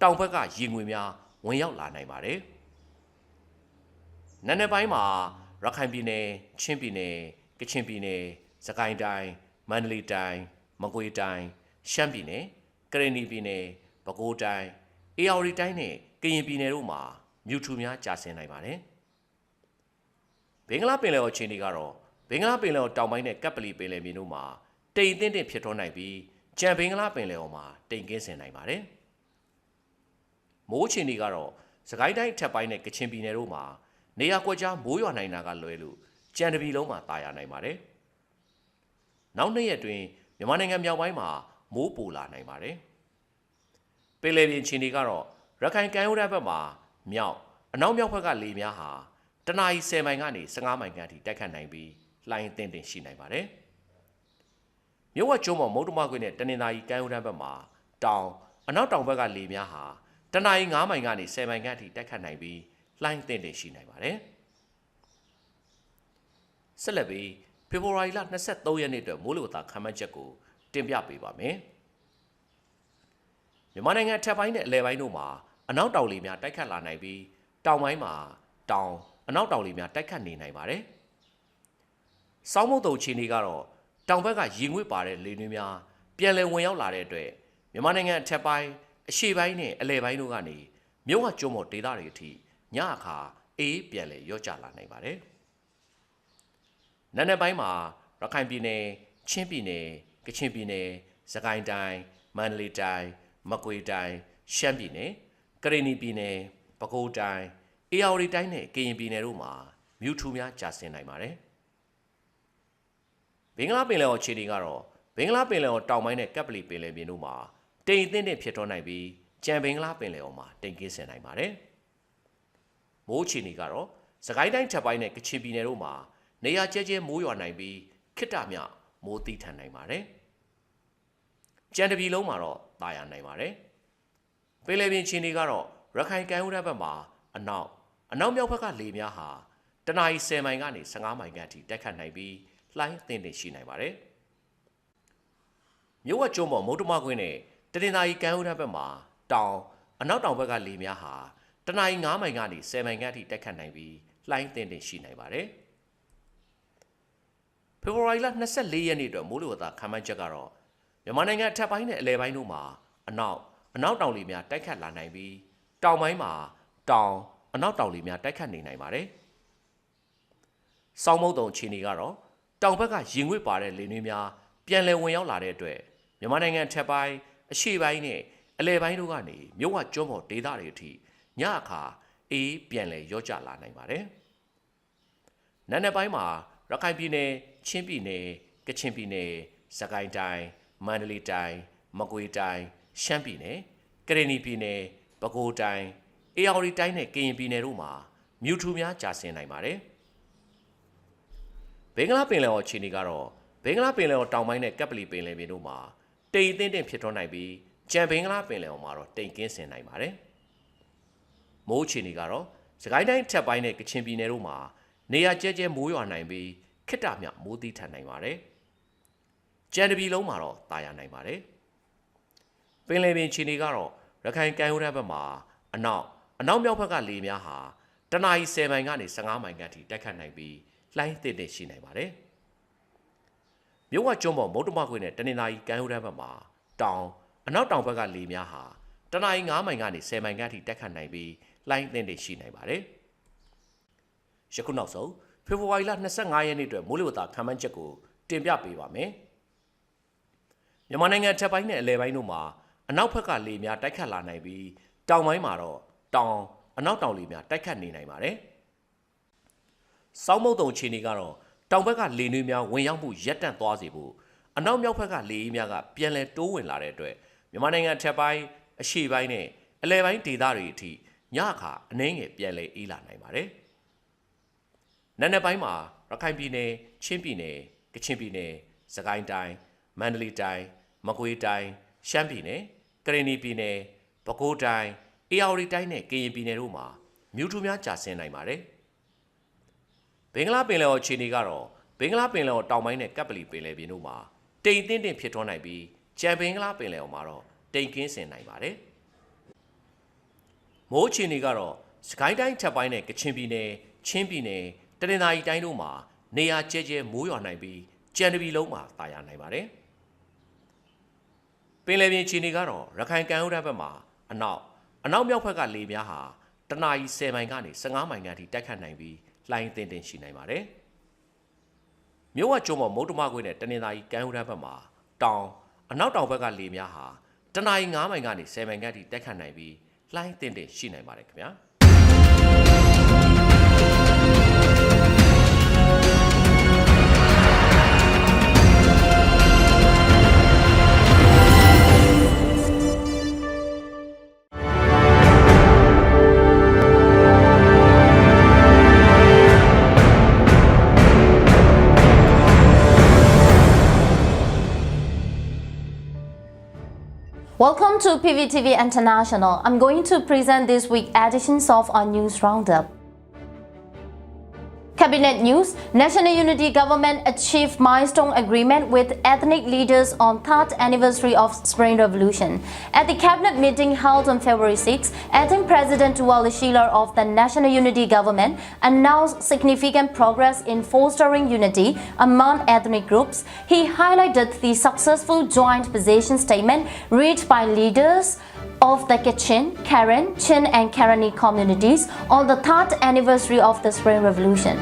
တောင်ဘက်ကရေငွေများဝင်ရောက်လာနိုင်ပါတယ်နံနက်ပိုင်းမှာရခိုင်ပြည်နယ်ချင်းပြည်နယ်ကချင်ပြည်နယ်စကိုင်းတိုင်းမန္တလေးတိုင်းမကွေးတိုင်းရှမ်းပြည်နယ်ကရင်ပြည်နယ်ပဲခူးတိုင်းအေရဝတီတိုင်းနဲ့ကရင်ပြည်နယ်တို့မှာမြူထူများကျဆင်းနိုင်ပါတယ်ဘင်္ဂလားပင်လယ်အော်ခြေနေကတော့ဘင်္ဂလားပင်လယ်အော်တောင်ပိုင်းနဲ့ကပ်ပလီပင်လယ်ပြင်တို့မှာတိမ်အထင်းထင်းဖြစ်ထွန်းနိုင်ပြီးကြံဘင်္ဂလားပင်လယ်အော်မှာတိမ်ကင်းဆင်နိုင်ပါတယ်မိုးခြေနေကတော့စကိုင်းတိုင်းအထက်ပိုင်းနဲ့ကချင်ပြည်နယ်တို့မှာနေရာကွက်ကြားမိုးရွာနိုင်တာကလွဲလို့ကြံတပြည်လုံးမှာတာယာနိုင်ပါတယ်နောက်2ရက်တွင်မြန်မာနိုင်ငံမြောက်ပိုင်းမှာမိုးပိုလာနိုင်ပါတယ်ပင်လယ်ပြင်ခြေနေကတော့ရခိုင်ကမ်းရိုးတန်းဘက်မှာမြောက်အနောက်မြောက်ဘက်ကလေများဟာတနအီ10မိုင်ကနေ15မိုင်ခန့်ထိတိုက်ခတ်နိုင်ပြီးလှိုင်းအသင့်တင်ရှိနိုင်ပါတယ်မြို့ဝကျွန်းပေါ်မုတ်တမခွေနဲ့တနင်္သာရီကမ်းရိုးတန်းဘက်မှာတောင်အနောက်တောင်ဘက်ကလေများဟာတနအီ9မိုင်ကနေ10မိုင်ခန့်ထိတိုက်ခတ်နိုင်ပြီးလှိုင်းအသင့်တင်ရှိနိုင်ပါတယ်ဆက်လက်ပြီးဖေဖော်ဝါရီလ23ရက်နေ့အတွက်မိုးလေဝသခန့်မှန်းချက်ကိုတင်ပြပေးပါမယ်မြန်မာနိုင်ငံထပ်ပိုင်းနဲ့အလဲပိုင်းတို့မှာအနောက်တောင်လေများတိုက်ခတ်လာနိုင်ပြီးတောင်ပိုင်းမှာတောင်အနောက်တောင်လေများတိုက်ခတ်နေနိုင်ပါတယ်။စောင်းမုတ်တုံခြေနေကတော့တောင်ဘက်ကရေငွေ့ပါတဲ့လေနွေးများပြန်လည်ဝင်ရောက်လာတဲ့အတွက်မြန်မာနိုင်ငံအထက်ပိုင်းအရှေ့ပိုင်းနဲ့အလဲပိုင်းတို့ကနေမြို့ဝကျွန်းပေါ်ဒေသတွေအထိညအခါအေးပြန်လည်ရော့ကျလာနိုင်ပါတယ်။နံနက်ပိုင်းမှာရခိုင်ပြည်နယ်ချင်းပြည်နယ်ကချင်ပြည်နယ်စကိုင်းတိုင်းမန္တလေးတိုင်းမကွေးတိုင်းရှမ်းပြည်နယ်ကရင်ပြည်နယ်ပဲခူးတိုင်းအေရဝတီတိုင်းနဲ့ကရင်ပြည်နယ်တို့မှာမြူထူများကျဆင်းနိုင်ပါတယ်ဘင်္ဂလားပင်လယ်အော်ခြေနေကတော့ဘင်္ဂလားပင်လယ်အော်တောင်ပိုင်းနဲ့ကပ်ပလီပင်လယ်ပြင်တို့မှာတိမ်အထင်းထင်းဖြစ်ထွန်းနိုင်ပြီးကြံဘင်္ဂလားပင်လယ်အော်မှာတိမ်ကင်းဆင်နိုင်ပါတယ်မိုးခြေနေကတော့စကိုင်းတိုင်းထပ်ပိုင်းနဲ့ကချင်ပြည်နယ်တို့မှာနေရာကျဲကျဲမိုးရွာနိုင်ပြီးခိတ္တမြမိုးသီးထန်နိုင်ပါတယ်ကြံတပြည်လုံးမှာတော့တာယာနိုင်ပါတယ်ပင်လယ်ပြင်ခြေနေကတော့ရခိုင်ကမ်းရိုးတန်းဘက်မှာအနောက်မြောက်ဘက်ကလေများဟာတနအီ10မိုင်ကနေ15မိုင်ခန့်ထိတိုက်ခတ်နိုင်ပြီးလှိုင်းအသင့်တင်ရှိနိုင်ပါတယ်မြို့ဝကျွန်းပေါ်မုတ်တမခွင်းနဲ့တနင်္သာရီကမ်းရိုးတန်းဘက်မှာတောင်အနောက်တောင်ဘက်ကလေများဟာတနအီ9မိုင်ကနေ10မိုင်ခန့်ထိတိုက်ခတ်နိုင်ပြီးလှိုင်းအသင့်တင်ရှိနိုင်ပါတယ်ဖေဖော်ဝါရီလ24ရက်နေ့အတွက်မိုးလေဝသခန့်မှန်းချက်ကတော့မြန်မာနိုင်ငံအထက်ပိုင်းနဲ့အလယ်ပိုင်းတို့မှာအနောက်တောင်လေများတိုက်ခတ်လာနိုင်ပြီးတောင်ပိုင်းမှာအနောက်တောင်လေများတိုက်ခတ်နေနိုင်ပါတယ်။စောင်းမုတ်တုံခြေနေကတော့တောင်ဘက်ကရင်ငွေ့ပါတဲ့လေနွေးများ ပြန်လည်ဝင်ရောက်လာတဲ့အတွက်မြန်မာနိုင်ငံထက်ပိုင်းအရှေ့ပိုင်းနဲ့အလယ်ပိုင်းတို့ကနေမြို့ဝကျွန်းပေါ်ဒေသတွေအထိညအခါအေးပြန်လည်ရော့ကျလာနိုင်ပါတယ်။နံနက်ပိုင်းမှာရခိုင်ပြည်နယ်၊ချင်းပြည်နယ်၊ကချင်ပြည်နယ်၊စကိုင်းတိုင်း၊မန္တလေးတိုင်း၊မကွေးတိုင်း၊ရှမ်းပြည်နယ်၊ကရင်ပြည်နယ်၊ပဲခူးတိုင်း၊အေရဝတီတိုင်းနဲ့ကရင်ပြည်နယ်တို့မှာမြူထူများကြာဆင်းနိုင်ပါတယ်။ဘင်္ဂလားပင်လယ်အော်အခြေအနေကတော့ဘင်္ဂလားပင်လယ်အော်တောင်ပိုင်းနဲ့ကပ်ပလီပင်လယ်ပြင်တို့မှာတိမ်အထင်းဖြစ်ထွန်းနိုင်ပြီးကြံဘင်္ဂလားပင်လယ်အော်မှာတော့တိမ်ကင်းဆင်နိုင်ပါတယ်။မိုးအခြေအနေကတော့စကိုင်းတိုင်းထက်ပိုင်းနဲ့ကချင်ပြည်နယ်တို့မှာနေရာကျဲကျဲမိုးရွာနိုင်ပြီးခိတ္တမြမိုးသီးထန်နိုင်ပါတယ်။ကြံတပြည်လုံးမှာတော့တာယာနိုင်ပါတယ်။ပင်လယ်ပြင်အခြေအနေကတော့ရခိုင်ကမ်းရိုးတန်းဘက်မှာအနောက်မြောက်ဘက်ကလေများဟာတနအီ10မိုင်ကနေ15မိုင်ခန့်ထိတိုက်ခတ်နိုင်ပြီးလှိုင်းသင့်တဲ့ရှိနိုင်ပါတယ်။မြို့ဝကျွန်းပေါ်မုတ်တမခွေနဲ့တနင်္လာရီကမ်းရိုးတန်းဘက်မှာအနောက်တောင်ဘက်ကလေများဟာတနအီ9မိုင်ကနေ10မိုင်ခန့်ထိတိုက်ခတ်နိုင်ပြီးလှိုင်းသင့်တဲ့ရှိနိုင်ပါတယ်။ယခုနောက်ဆုံးဖေဖော်ဝါရီလ25ရက်နေ့အတွက်မိုးလေဝသခန့်မှန်းချက်ကိုတင်ပြပေးပါမယ်။မြန်မာနိုင်ငံထက်ပိုင်းနဲ့အလယ်ပိုင်းတို့မှာအနောက်ဘက်ကလေများတိုက်ခတ်လာနိုင်ပြီးတောင်ပိုင်းမှာတော့အနောက်တောင်လေများတိုက်ခတ်နေနိုင်ပါတယ်။စောင်းမုတ်တုံအခြေအနေကတော့တောင်ဘက်ကလေနွေးများဝင်ရောက်မှုရပ်တန့်သွားစေဖို့အနောက်မြောက်ဘက်ကလေအေးများကပြန်လည်တိုးဝင်လာတဲ့အတွက်မြန်မာနိုင်ငံထက်ပိုင်းအရှေ့ပိုင်းနဲ့အလယ်ပိုင်းဒေသတွေအထိညအခါအနှဲငယ်ပြန်လည်အေးလာနိုင်ပါတယ်။နံနက်ပိုင်းမှာရခိုင်ပြည်နယ်၊ချင်းပြည်နယ်၊ကချင်ပြည်နယ်၊စကိုင်းတိုင်း၊မန္တလေးတိုင်း၊မကွေးတိုင်း၊ရှမ်းပြည်နယ်၊ကရင်ပြည်နယ်၊ပဲခူးတိုင်း၊အေရဝတီတိုင်းနဲ့ကရင်ပြည်နယ်တို့မှာမြူထူများကြာဆင်းနိုင်ပါတယ်။ဘင်္ဂလားပင်လယ်အော်အခြေအနေကတော့ဘင်္ဂလားပင်လယ်အော်တောင်ပိုင်းနဲ့ကပ်ပလီပင်လယ်ပြင်တို့မှာတိမ်အထင်းဖြစ်ထွန်းနိုင်ပြီးကြံဘင်္ဂလားပင်လယ်အော်မှာတော့တိမ်ကင်းဆင်နိုင်ပါတယ်။မိုးအခြေအနေကတော့စကိုင်းတိုင်းထပ်ပိုင်းနဲ့ကချင်ပြည်နယ်၊ချင်းပြည်နယ်၊တနင်္သာရီတိုင်းတို့မှာနေရာကျဲကျဲမိုးရွာနိုင်ပြီးကြံတပြည်လုံးမှာတာယာနိုင်ပါတယ်။ပင်လယ်ပြင်အခြေအနေကတော့ရခိုင်ကမ်းရိုးတန်းဘက်မှာအနောက်မြောက်ဘက်ကလေများဟာတနအီ10မိုင်ကနေ15မိုင်ခန့်ထိတိုက်ခတ်နိုင်ပြီးလှိုင်းသင့်ရှိနိုင်ပါတယ်။မြို့ဝကျွန်းပေါ်မုတ်တမခွေနဲ့တနင်္သာရီကမ်းရိုးတန်းဘက်မှာအနောက်တောင်ဘက်ကလေများဟာတနအီ9မိုင်ကနေ10မိုင်ခန့်ထိတိုက်ခတ်နိုင်ပြီးလှိုင်းသင့်ရှိနိုင်ပါတယ်ခင်ဗျာ။ Welcome to PVTV International. I'm going to present this week's editions of our news roundup. Cabinet News: National Unity Government achieved milestone agreement with ethnic leaders on 3rd anniversary of Spring Revolution. At the cabinet meeting held on February 6, acting President Tuwali Sheelar of the National Unity Government announced significant progress in fostering unity among ethnic groups. He highlighted the successful joint position statement reached by leaders of the Kachin, Karen, Chin and Karani communities on the 3rd anniversary of the Spring Revolution.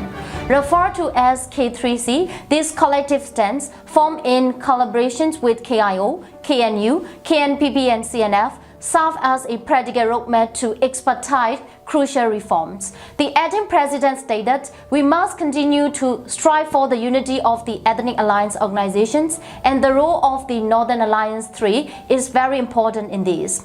Referred to as K3C, this collective stance, formed in collaborations with KIO, KNU, KNPP and CNF, serve as a practical roadmap to expedite crucial reforms. The acting president stated, "We must continue to strive for the unity of the ethnic alliance organizations, and the role of the Northern Alliance 3 is very important in this."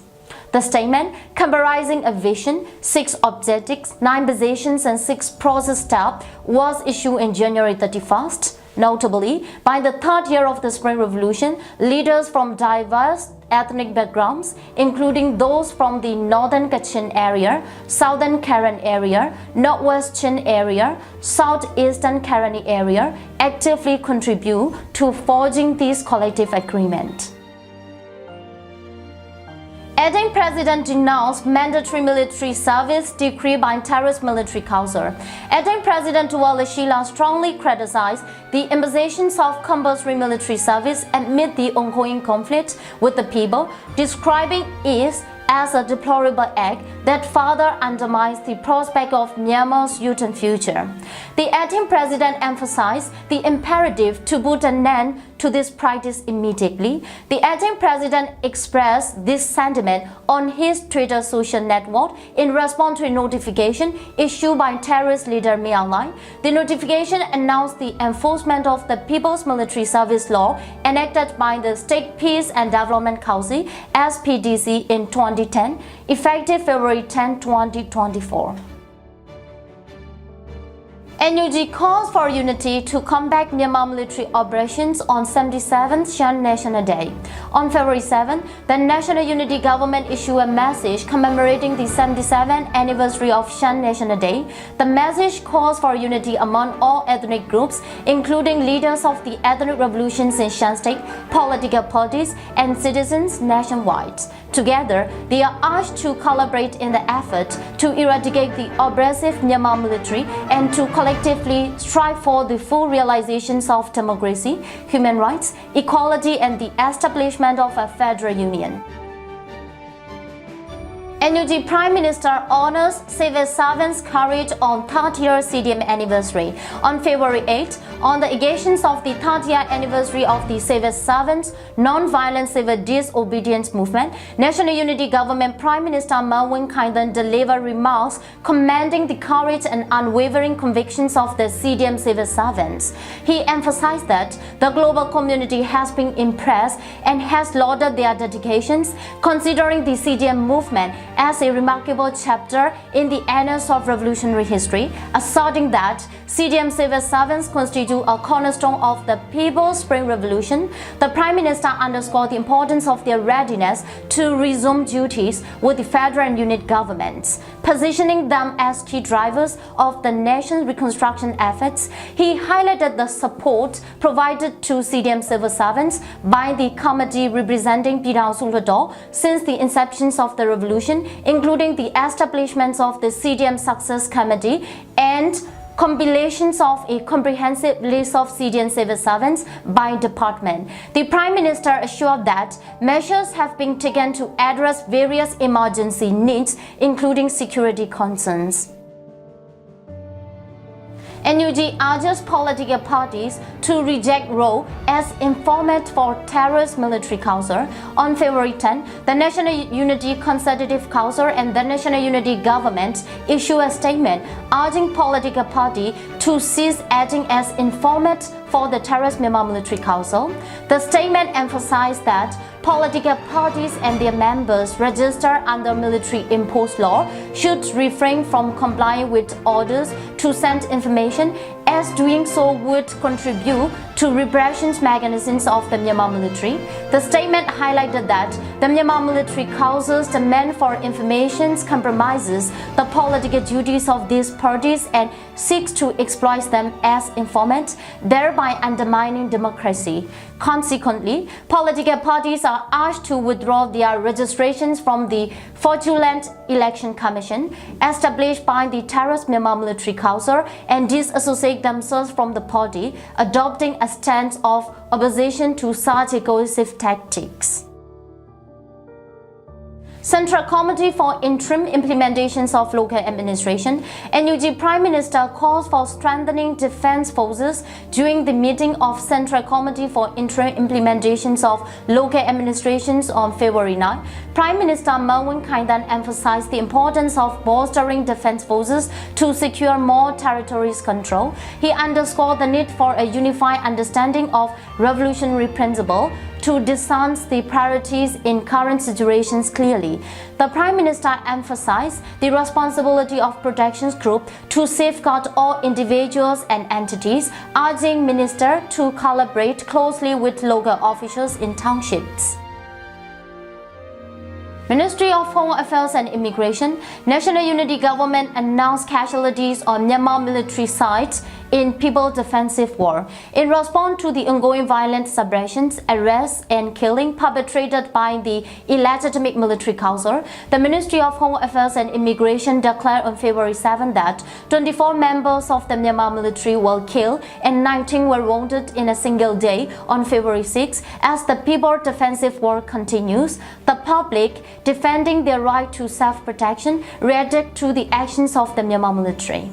The statement, comprising a vision, 6 objectives, 9 positions and 6 process steps, was issued in January 31st. Notably, by the 3rd year of the Spring Revolution, leaders from diverse ethnic backgrounds, including those from the Northern Kachin area, Southern Karen area, Northwest Chin area, Southeastern Karani area, actively contribute to forging this collective agreement. Acting President denounced mandatory military service decree by terrorist military council. Acting President Tuwali Sheelar strongly criticized the impositions of compulsory military service amid the ongoing conflict with the people, describing it as a deplorable act that further undermines the prospect of Myanmar's youth and future. The acting president emphasized the imperative to put an end to this practice immediately. The acting president expressed this sentiment on his Twitter social network in response to a notification issued by terrorist leader Myanmar. The notification announced the enforcement of the People's Military Service Law enacted by the State Peace and Development Council (SPDC) in 2010, effective February 10, 2024. NUG calls for unity to combat Myanmar military operations on 77th Shan National Day. On February 7, the National Unity Government issued a message commemorating the 77th anniversary of Shan National Day. The message calls for unity among all ethnic groups, including leaders of the ethnic revolutions in Shan State, political parties, and citizens nationwide. Together, they are urged to collaborate in the effort to eradicate the oppressive Myanmar military and to collectively strive for the full realizations of democracy, human rights, equality, and the establishment of a federal union. NUG Prime Minister honors civil servants' courage on 30th CDM anniversary. On February 8, on the occasions of the 30th anniversary of the Civil Servants Non-Violent Civil Disobedience Movement, National Unity Government Prime Minister Mawin Kaidan delivered remarks commending the courage and unwavering convictions of the CDM civil servants. He emphasized that the global community has been impressed and has lauded their dedications, considering the CDM movement as a remarkable chapter in the annals of revolutionary history, asserting that CDM civil servants constitute a cornerstone of the People's Spring Revolution. The Prime Minister underscored the importance of their readiness to resume duties with the federal and unit governments, positioning them as key drivers of the nation's reconstruction efforts. He highlighted the support provided to CDM civil servants by the committee representing Pidao Sulhador since the inception of the revolution, including the establishments of the CDM Success Committee and compilations of a comprehensive list of CDM civil servants by department. The Prime Minister assured that measures have been taken to address various emergency needs, including security concerns. NUG urges political parties to reject role as informant for terrorist military council. On February 10, the National Unity Consultative Council and the National Unity Government issued a statement urging political party to cease acting as informant for the terrorist Myanmar Military Council. The statement emphasized that political parties and their members registered under military imposed law should refrain from complying with orders to send information, as doing so would contribute to repression mechanisms of the Myanmar military. The statement highlighted that the Myanmar military council's demand for information compromises the political duties of these parties and seeks to exploit them as informants, thereby undermining democracy. Consequently, political parties are urged to withdraw their registrations from the fraudulent election commission established by the terrorist Myanmar military council and disassociate themselves from the party, adopting a stance of opposition to such coercive tactics. Central Committee for Interim Implementations of Local Administration, NUG Prime Minister calls for strengthening defense forces during the meeting of Central Committee for Interim Implementations of Local Administrations on February 9. Prime Minister Mawin Kaidan emphasized the importance of bolstering defense forces to secure more territories control. He underscored the need for a unified understanding of revolutionary principle to discern the priorities in current situations clearly. The Prime Minister emphasized the responsibility of protection groups to safeguard all individuals and entities, urging Minister to collaborate closely with local officials in townships. Ministry of Home Affairs and Immigration, National Unity Government announced casualties on Myanmar military sites in People Defensive War. In response to the ongoing violent suppressions, arrests, and killing perpetrated by the illegitimate military council, the Ministry of Home Affairs and Immigration declared on February 7 that 24 members of the Myanmar military were killed and 19 were wounded in a single day on February 6 as the People Defensive War continues. The public, defending their right to self-protection, reacted to the actions of the Myanmar military.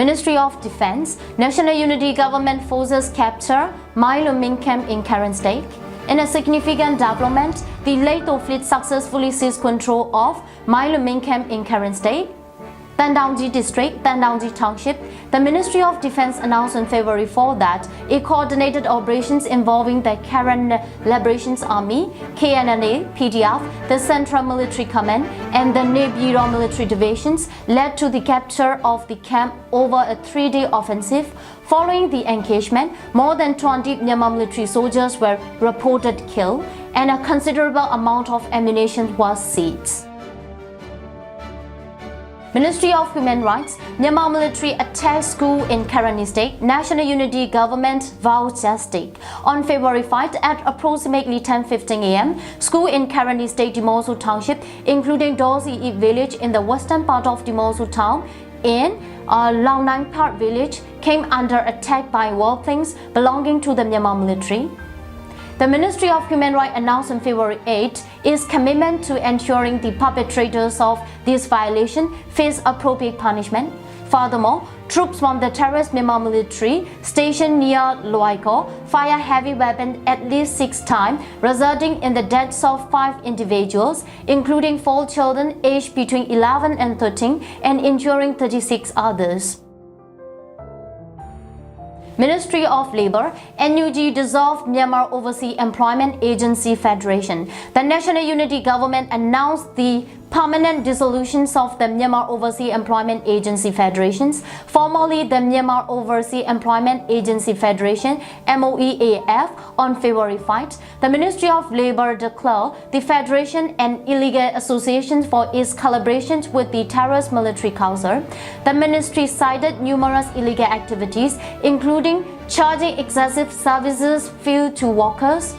Ministry of Defense, National Unity Government forces capture Milestone camp in Karen State. In a significant development, the Leto fleet successfully seized control of Milestone camp in Karen State. Tandangji District, Tandangji Township, the Ministry of Defense announced on February 4 that it coordinated operations involving the Karen Liberation Army, KNNA, PDF, the Central Military Command, and the Nebiro military divisions led to the capture of the camp over a 3-day offensive. Following the engagement, more than 20 Myanmar military soldiers were reported killed, and a considerable amount of ammunition was seized. Ministry of Human Rights, Myanmar military attacked school in Karen State, National Unity Government vowed justice. On February 5 at approximately 10:15 a.m., school in Karen State, Dimosu Township, including Dosi village in the western part of Dimosu town, in Launang Park village, came under attack by warplanes belonging to the Myanmar military. The Ministry of Human Rights announced on February 8 its commitment to ensuring the perpetrators of this violation face appropriate punishment. Furthermore, troops from the terrorist Myanmar military stationed near Loiko fired heavy weapons at least 6 times, resulting in the deaths of 5 individuals, including 4 children aged between 11 and 13, and injuring 36 others. Ministry of Labour, NUG dissolved Myanmar Overseas Employment Agency Federation. The National Unity Government announced the permanent dissolutions of the Myanmar Overseas Employment Agency Federations, formerly the Myanmar Overseas Employment Agency Federation (MOEAF), on February 5. The Ministry of Labour declared the Federation an illegal association for its collaborations with the terrorist military council. The ministry cited numerous illegal activities, including charging excessive services fee to workers,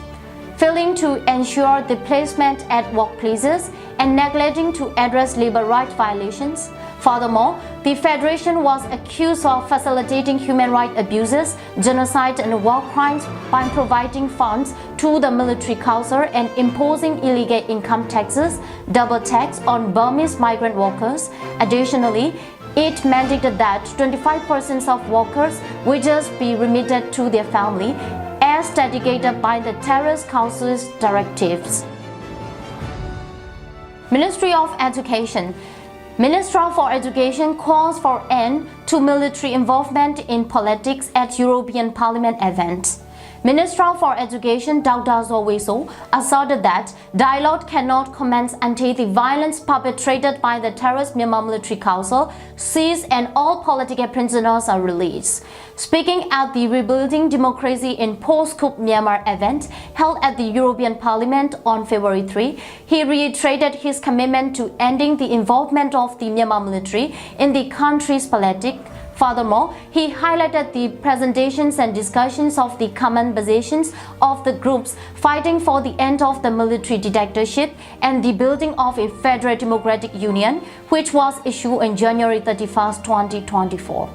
failing to ensure the placement at workplaces, and neglecting to address labor rights violations. Furthermore, the Federation was accused of facilitating human rights abuses, genocide, and war crimes by providing funds to the military council and imposing illegal income taxes, double tax on Burmese migrant workers. Additionally, it mandated that 25% of workers' wages be remitted to their family, as dedicated by the Terrorist Council's directives. Ministry of Education. Minister for Education calls for end to military involvement in politics at European Parliament event. Minister for Education Dr. Zoweso asserted that dialogue cannot commence until the violence perpetrated by the terrorist Myanmar Military Council cease and all political prisoners are released. Speaking at the Rebuilding Democracy in Post-Coup Myanmar event held at the European Parliament on February 3, he reiterated his commitment to ending the involvement of the Myanmar military in the country's politics. Furthermore, he highlighted the presentations and discussions of the common positions of the groups fighting for the end of the military dictatorship and the building of a federal democratic union, which was issued on January 31, 2024.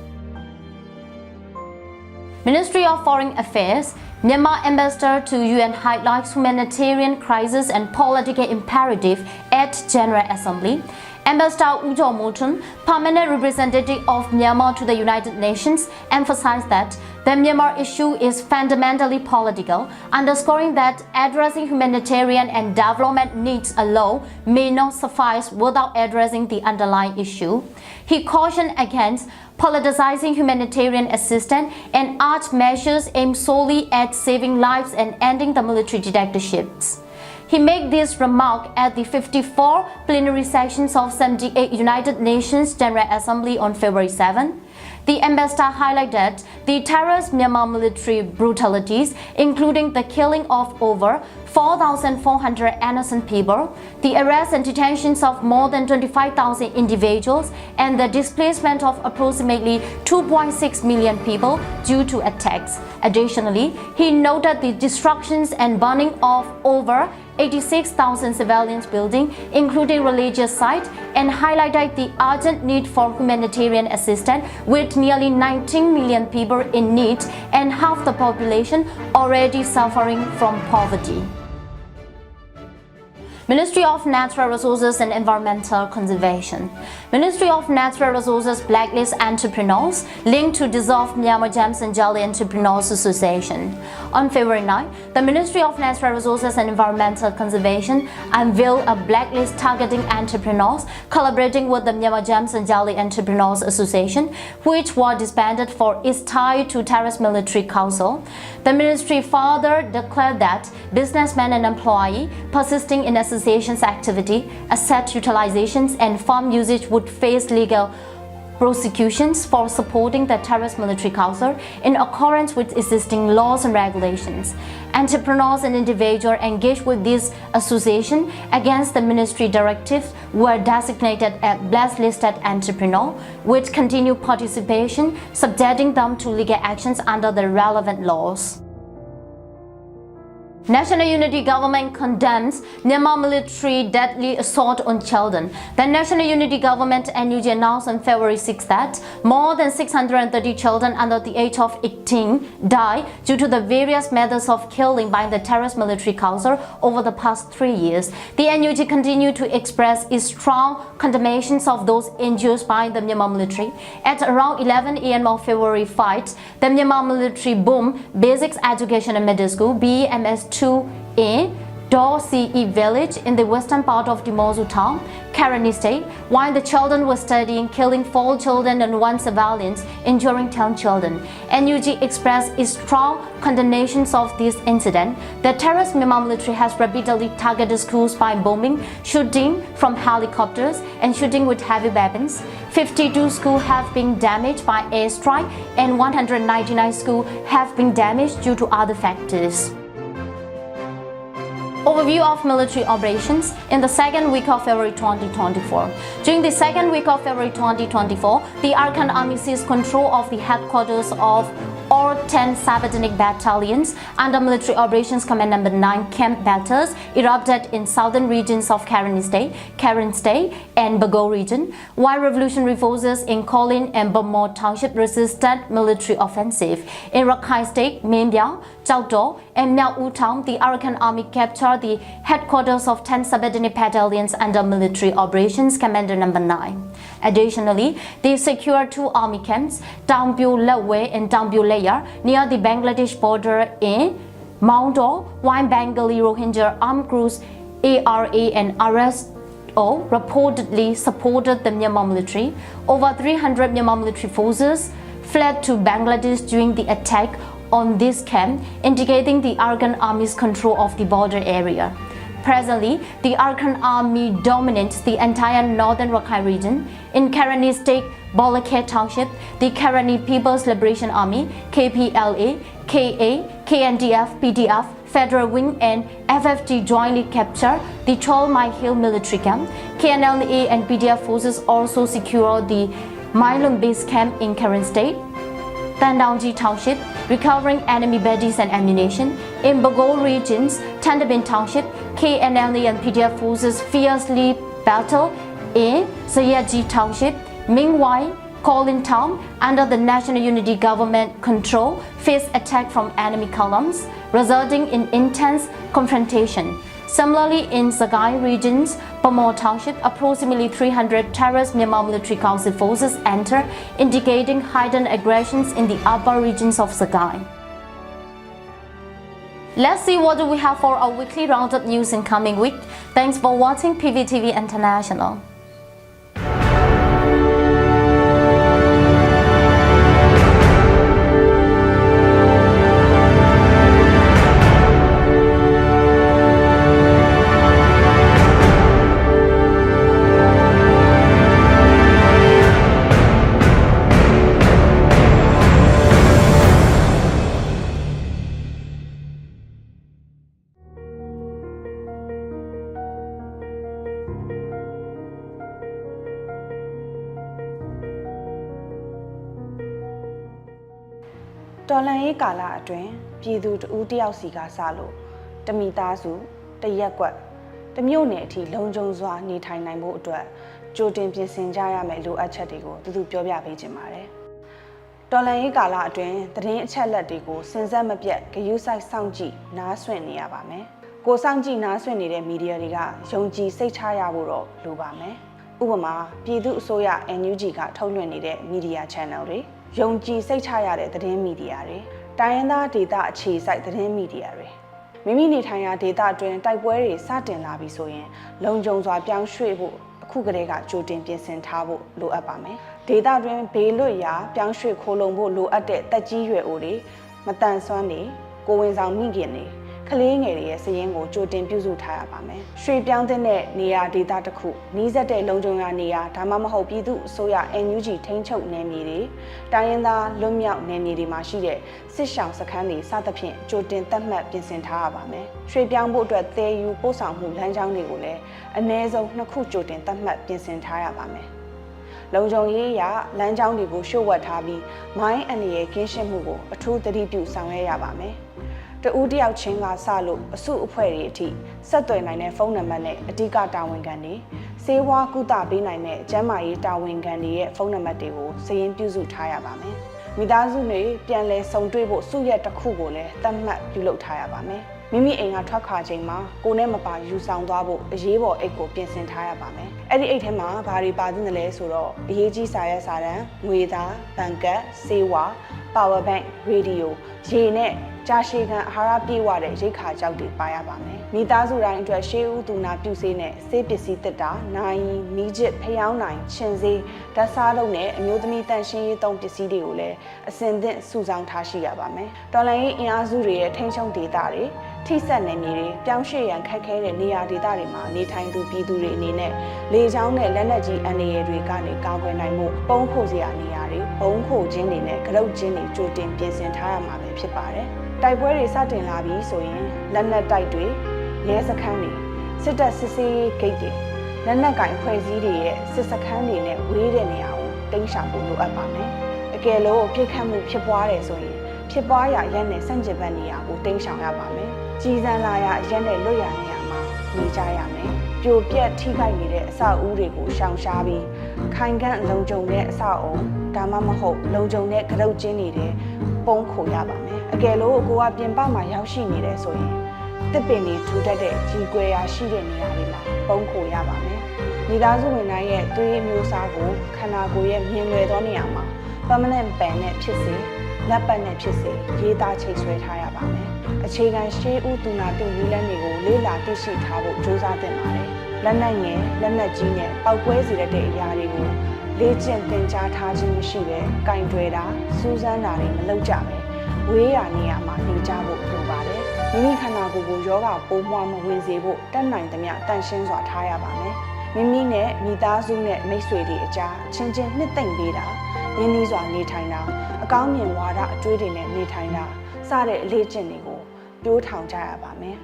Ministry of Foreign Affairs, Myanmar Ambassador to UN highlights humanitarian crisis and political imperative at General Assembly. Ambassador Ujo Moton, permanent representative of Myanmar to the United Nations, emphasized that the Myanmar issue is fundamentally political, underscoring that addressing humanitarian and development needs alone may not suffice without addressing the underlying issue. He cautioned against politicizing humanitarian assistance and urged measures aimed solely at saving lives and ending the military dictatorships. He made this remark at the 54 plenary sessions of 78 United Nations General Assembly on February 7. The ambassador highlighted the terrorist Myanmar military brutalities, including the killing of over 4,400 innocent people, the arrest and detentions of more than 25,000 individuals, and the displacement of approximately 2.6 million people due to attacks. Additionally, he noted the destructions and burning of over 86,000 civilians buildings, including religious sites, and highlighted the urgent need for humanitarian assistance, with nearly 19 million people in need and half the population already suffering from poverty. Ministry of Natural Resources and Environmental Conservation. Ministry of Natural Resources blacklist entrepreneurs linked to dissolve Myanmar Gems and Jolly Entrepreneurs Association. On February 9, the Ministry of Natural Resources and Environmental Conservation unveiled a blacklist targeting entrepreneurs collaborating with the Myanmar Gems and Jolly Entrepreneurs Association, which were disbanded for its tie to Terrorist Military Council. The ministry further declared that businessmen and employees persisting in association's activity, asset utilizations, and farm usage would face legal prosecutions for supporting the Terrorist Military Council in accordance with existing laws and regulations. Entrepreneurs and individuals engaged with this association against the ministry directives were designated as blacklisted entrepreneurs with continued participation, subjecting them to legal actions under the relevant laws. National Unity Government condemns Myanmar military deadly assault on children. The National Unity Government NUG announced on February 6 that more than 630 children under the age of 18 died due to the various methods of killing by the Terrorist Military Council over the past 3 years. The NUG continued to express its strong condemnations of those injured by the Myanmar military. At around 11 a.m. of February 5, the Myanmar military bombed Basic Education and Middle School BMS 2A Dorce village in the western part of Dimozu town, Karenni state, while the children were studying, killing 4 children and 1 civilian, injuring 10 children. NUG expressed its strong condemnations of this incident. The terrorist Myanmar military has repeatedly targeted schools by bombing, shooting from helicopters, and shooting with heavy weapons. 52 schools have been damaged by airstrike, and 199 schools have been damaged due to other factors. Overview of military operations in the second week of February 2024. During the second week of February 2024, the Arakan Army seized control of the headquarters of all 10 subordinate battalions under Military Operations Command No. 9 camp battles erupted in southern regions of Karen State, and Bago region, while revolutionary forces in Kolin and Bamor Township resisted military offensive. In Rakhine State, Myeong, Chawdo, and Myaw Town, the Arakan Army captured the headquarters of 10 subordinate battalions under Military Operations Commander No. 9. Additionally, they secured 2 army camps, Tangbyo Laway and Tangbyo Layer, near the Bangladesh border in Maungdaw, while Bengali Rohingya armed groups ARA and RSO reportedly supported the Myanmar military. Over 300 Myanmar military forces fled to Bangladesh during the attack on this camp, indicating the Arakan Army's control of the border area. Presently, the Arakan Army dominates the entire northern Rakhine region. In Karenni State, Boycott Township, the Karenni People's Liberation Army, KPLA, KA, KNDF, PDF, Federal Wing, and FFT jointly captured the Chol Mai Hill military camp. KNLA and PDF forces also secured the Mylon base camp in Karen State. Tandangji Township, recovering enemy bodies and ammunition. In Bago regions, Tandabin Township, KNLA and PDF forces fiercely battle in Sayaji Township. Meanwhile, Kolin Town, under the National Unity Government control, faced attack from enemy columns, resulting in intense confrontation. Similarly, in Sagai regions, Bamor Township, approximately 300 terrorist Myanmar Military Council forces enter, indicating heightened aggressions in the upper regions of Sagai. Let's see what do we have for our weekly roundup news in coming week. Thanks for watching PVTV International. Tolan Kala Adren, Pidu Udiao Siga Salo, the Mitazu, the Yakwat, the Munity, Longjongzwa, Nitai Namo Dwa, Jordan Pinsinjaya Melu Achatigo, the Dupia Vijimare. Tolan Kala Adren, the Rin Chalatigo, Senzamapia, Kayusa Sanji, Naswen Niabame, ကိုစောင့်ကြည့်နားဆွင့်နေတဲ့မီဒီယာတွေကယုံကြည်စိတ်ချရဖို့တော့လိုပါမယ်ဥပမာပြည်သူအစိုးရ NUG ကထုတ်လွှင့်နေတဲ့မီဒီယာ channel တွေယုံကြည်စိတ်ချရတဲ့သတင်းမီဒီယာတွေတိုင်းရင်းသားဒေသအခြေစိုက်သတင်းမီဒီယာတွေမိမိနေထိုင်ရာဒေသအတွင်းတိုက်ပွဲတွေစတင်လာပြီဆိုရင်လုံခြုံစွာပြောင်းရွှေ့ဖို့အခုကတည်းကကြိုတင်ပြင်ဆင်ထားဖို့လိုအပ်ပါမယ်ဒေသတွင်းဘေးလွတ်ရာပြောင်းရွှေ့ခိုးလုံဖို့လိုအပ်တဲ့တက်ကြီးရွယ်အိုတွေမတန်ဆွမ်းတွေကိုဝင်ဆောင်မိခင်တွေကလေးငယ်တွေရဲ့စည်ရင်းကိုကြိုတင်ပြုစုထားရပါမယ်။ရွှေပြောင်းတဲ့နေရာဒေသတစ်ခုနီးစပ်တဲ့လုံခြုံရာနေရာဒါမှမဟုတ်ပြည်သူအစိုးရ NUG ထိန်းချုပ်နယ်မြေတွေတိုင်းရင်းသားလွတ်မြောက်နယ်မြေတွေမှာရှိတဲ့စစ်ရှောင်စခန်းတွေစသဖြင့်ကြိုတင်သတ်မှတ်ပြင်ဆင်ထားရပါမယ်။ရွှေပြောင်းဖို့အတွက်သယ်ယူပို့ဆောင်မှုလမ်းကြောင်းတွေကိုလည်းအနည်းဆုံး2ခုကြိုတင်သတ်မှတ်ပြင်ဆင်ထားရပါမယ်။လုံခြုံရေးအရလမ်းကြောင်းတွေကိုရှုပ်ဝက်ထားပြီးမိုင်းအန္တရာယ်ကင်းရှင်းမှုကိုအထူးသတိပြုဆောင်ရွက်ရပါမယ်။တဦးတယောက်ချင်းကစလို့အစုအဖွဲ့တွေအထိဆက်သွယ်နိုင်တဲ့ဖုန်းနံပါတ်နဲ့အဓိကတာဝန်ခံတွေစေဝါကုသပေးနိုင်တဲ့ကျန်းမာရေးတာဝန်ခံတွေရဲ့ဖုန်းနံပါတ်တွေကိုစာရင်းပြုစုထားရပါမယ်။မိသားစုတွေပြန်လည်ဆုံတွေ့ဖို့စုရက်တစ်ခုကိုလည်းသတ်မှတ်ပြုလုပ်ထားရပါမယ်။မိမိအိမ်ကထွက်ခွာချိန်မှာကိုယ်နဲ့မပါယူဆောင်သွားဖို့အရေးပေါ်အိတ်ကိုပြင်ဆင်ထားရပါမယ်။အဲ့ဒီအိတ်ထဲမှာဘာတွေပါသင့်တယ်လဲဆိုတော့အရေးကြီးစာရွက်စာတမ်းငွေသားဘဏ်ကတ်စေဝါ power bank radio ရေနဲ့ကြာရှည်ခံအာဟာရပြည့်ဝတဲ့ရိတ်ခါကြောက်တွေပါရပါမယ်။မိသားစုတိုင်းအတွက်ရှေးဦးသူနာပြုဆေးနဲ့ဆေးပစ္စည်းတစ်တာနိုင်မီးချစ်ဖျောင်းနိုင်ခြင်ဆေးဓာတ်စားလုံးနဲ့အမျိုးသမီးတန်ရှင်းရေးသုံးပစ္စည်းတွေကိုလည်းအစင်သင့်စုဆောင်းထားရှိရပါမယ်။တော်လှန်ရေးအင်အားစုတွေရဲ့ထိန်းချုပ်ဒေသတွေထိစက်နယ်မြေတွေပြောင်းရွှေ့ရန်ခက်ခဲတဲ့နေရာဒေသတွေမှာနေထိုင်သူပြည်သူတွေအနေနဲ့လေကြောင်းနဲ့လက်နက်ကြီးအန္တရာယ်တွေကနေကာကွယ်နိုင်မှုပုံခိုစရာနေရာတွေဘုံခိုခြင်းတွေနဲ့ကရုတ်ခြင်းတွေကြိုတင်ပြင်ဆင်ထားရမှာပဲဖြစ်ပါတယ်။တိုက်ပွဲတွေစတင်လာပြီးဆိုရင်လက်နက်တိုက်တွေရဲစခန်းတွေစစ်တပ်စစ်ဆေးရေးဂိတ်တွေလက်နက်ကင်ဖွဲ့စည်းတွေရဲ့စစ်စခန်းတွေနဲ့ဝေးတဲ့နေရာကိုတင်းရှောင်ဖို့လိုအပ်ပါမယ်။အကယ်လို့ပြစ်ခတ်မှုဖြစ်ပွားတယ်ဆိုရင်ဖြစ်ပွားရာရက်နဲ့ဆန့်ကျင်ဘက်နေရာကိုတင်းရှောင်ရပါမယ်။ကြီးစံလာရာရက်နဲ့လွတ်ရာနေရာမှာနေကြရမယ်။ပြိုပြက်ထိခိုက်နေတဲ့အဆောက်အဦတွေကိုရှောင်ရှားပြီးခိုင်ခန့်လုံခြုံတဲ့အဆောက်အဦဒါမှမဟုတ်လုံခြုံတဲ့ကရုတ်ကျင်းတွေပုံခိုရပါမယ်။အကယ်လို့ကိုကပြင်ပမှာရောက်ရှိနေတယ်ဆိုရင်တစ်ပင်တွေထူထပ်တဲ့ကြီးကွယ်ရာရှိတဲ့နေရာတွေမှာပုံခိုရပါမယ်။မိသားစုဝင်တိုင်းရဲ့သွေးမျိုးစားကိုခန္ဓာကိုယ်ရဲ့မြင်လွယ်သောနေရာမှာ permanent ban နဲ့ဖြစ်စေလက်ပတ်နဲ့ဖြစ်စေရေးသားချိတ်ဆွဲထားရပါမယ်။အခြေခံရှေးဥတူနာပြုနည်းလမ်းတွေကိုလေ့လာသိရှိထားဖို့ကြိုးစားသင့်ပါတယ်။လက်နက်ငယ်လက်နက်ကြီးနဲ့ပောက်ကွဲစေတဲ့အရာတွေကိုလေ့ကျင့်သင်ကြားထားခြင်းမရှိဘဲကင်တွယ်တာစူးစမ်းတာတွေမလုပ်ကြပဲဝေးရာနေရာမှာနေကြဖို့လိုပါတယ်။မိမိခန္ဓာကိုယ်ကိုယောဂပိုးမွှားမဝင်စေဖို့တတ်နိုင်သမျှတန်ရှင်းစွာထားရပါမယ်။မိမိနဲ့မိသားစုနဲ့မိတ်ဆွေတွေအကြားချင်းချင်းနှစ်သိမ့်ပေးတာရင်းနှီးစွာနေထိုင်တာအကောင်းမြင်ဝါဒအကျွေးတွေနဲ့နေထိုင်တာစတဲ့အလေးကျင့်တွေကိုပြိုးထောင်ကြရပါမယ်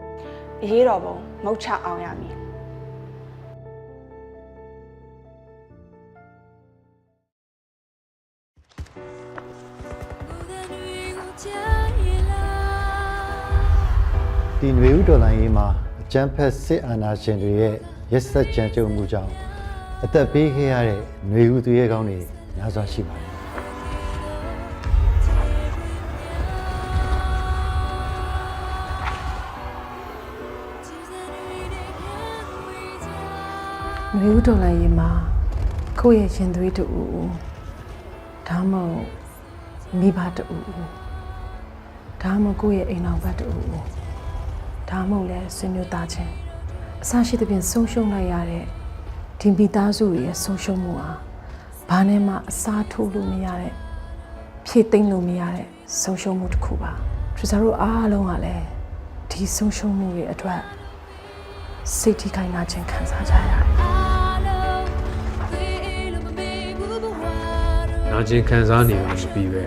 ။အရေးတော်ပုံမုတ်ချအောင်ရမည်ဒီຫນွေဥတော်လိုင်းရေးမှာအကြမ်းဖက်စစ်အာဏာရှင်တွေရဲ့ရက်စက်ကြမ်းကြုတ်မှုကြောင့်အသက်ပေးခဲ့ရတဲ့ຫນွေဥသူရဲကောင်းတွေများစွာရှိပါတယ်ຫນွေဥတော်လိုင်းရေးမှာကိုယ့်ရဲ့ရင်သွေးတူဒါမှမဟုတ်မိဘတူဒါမှမဟုတ်ကိုယ့်ရဲ့အိမ်တော်ဘက်တူဒါမှမဟုတ်လဲဆွေမျိုးသားချင်းအစရှိသဖြင့်ဆုံးရှုံးလိုက်ရတဲ့ဒီမိသားစုတွေရဲ့ဆုံးရှုံးမှုဟာဘာနဲ့မှအစားထိုးလို့မရတဲ့ဖြည့်သိမ့်လို့မရတဲ့ဆုံးရှုံးမှုတစ်ခုပါသူတို့အားလုံးကလည်းဒီဆုံးရှုံးမှုတွေအတွက်စိတ်ထိခိုက်နာခြင်းခံစားကြရတယ်နာကျင်ခံစားနေမှမပြီးပဲ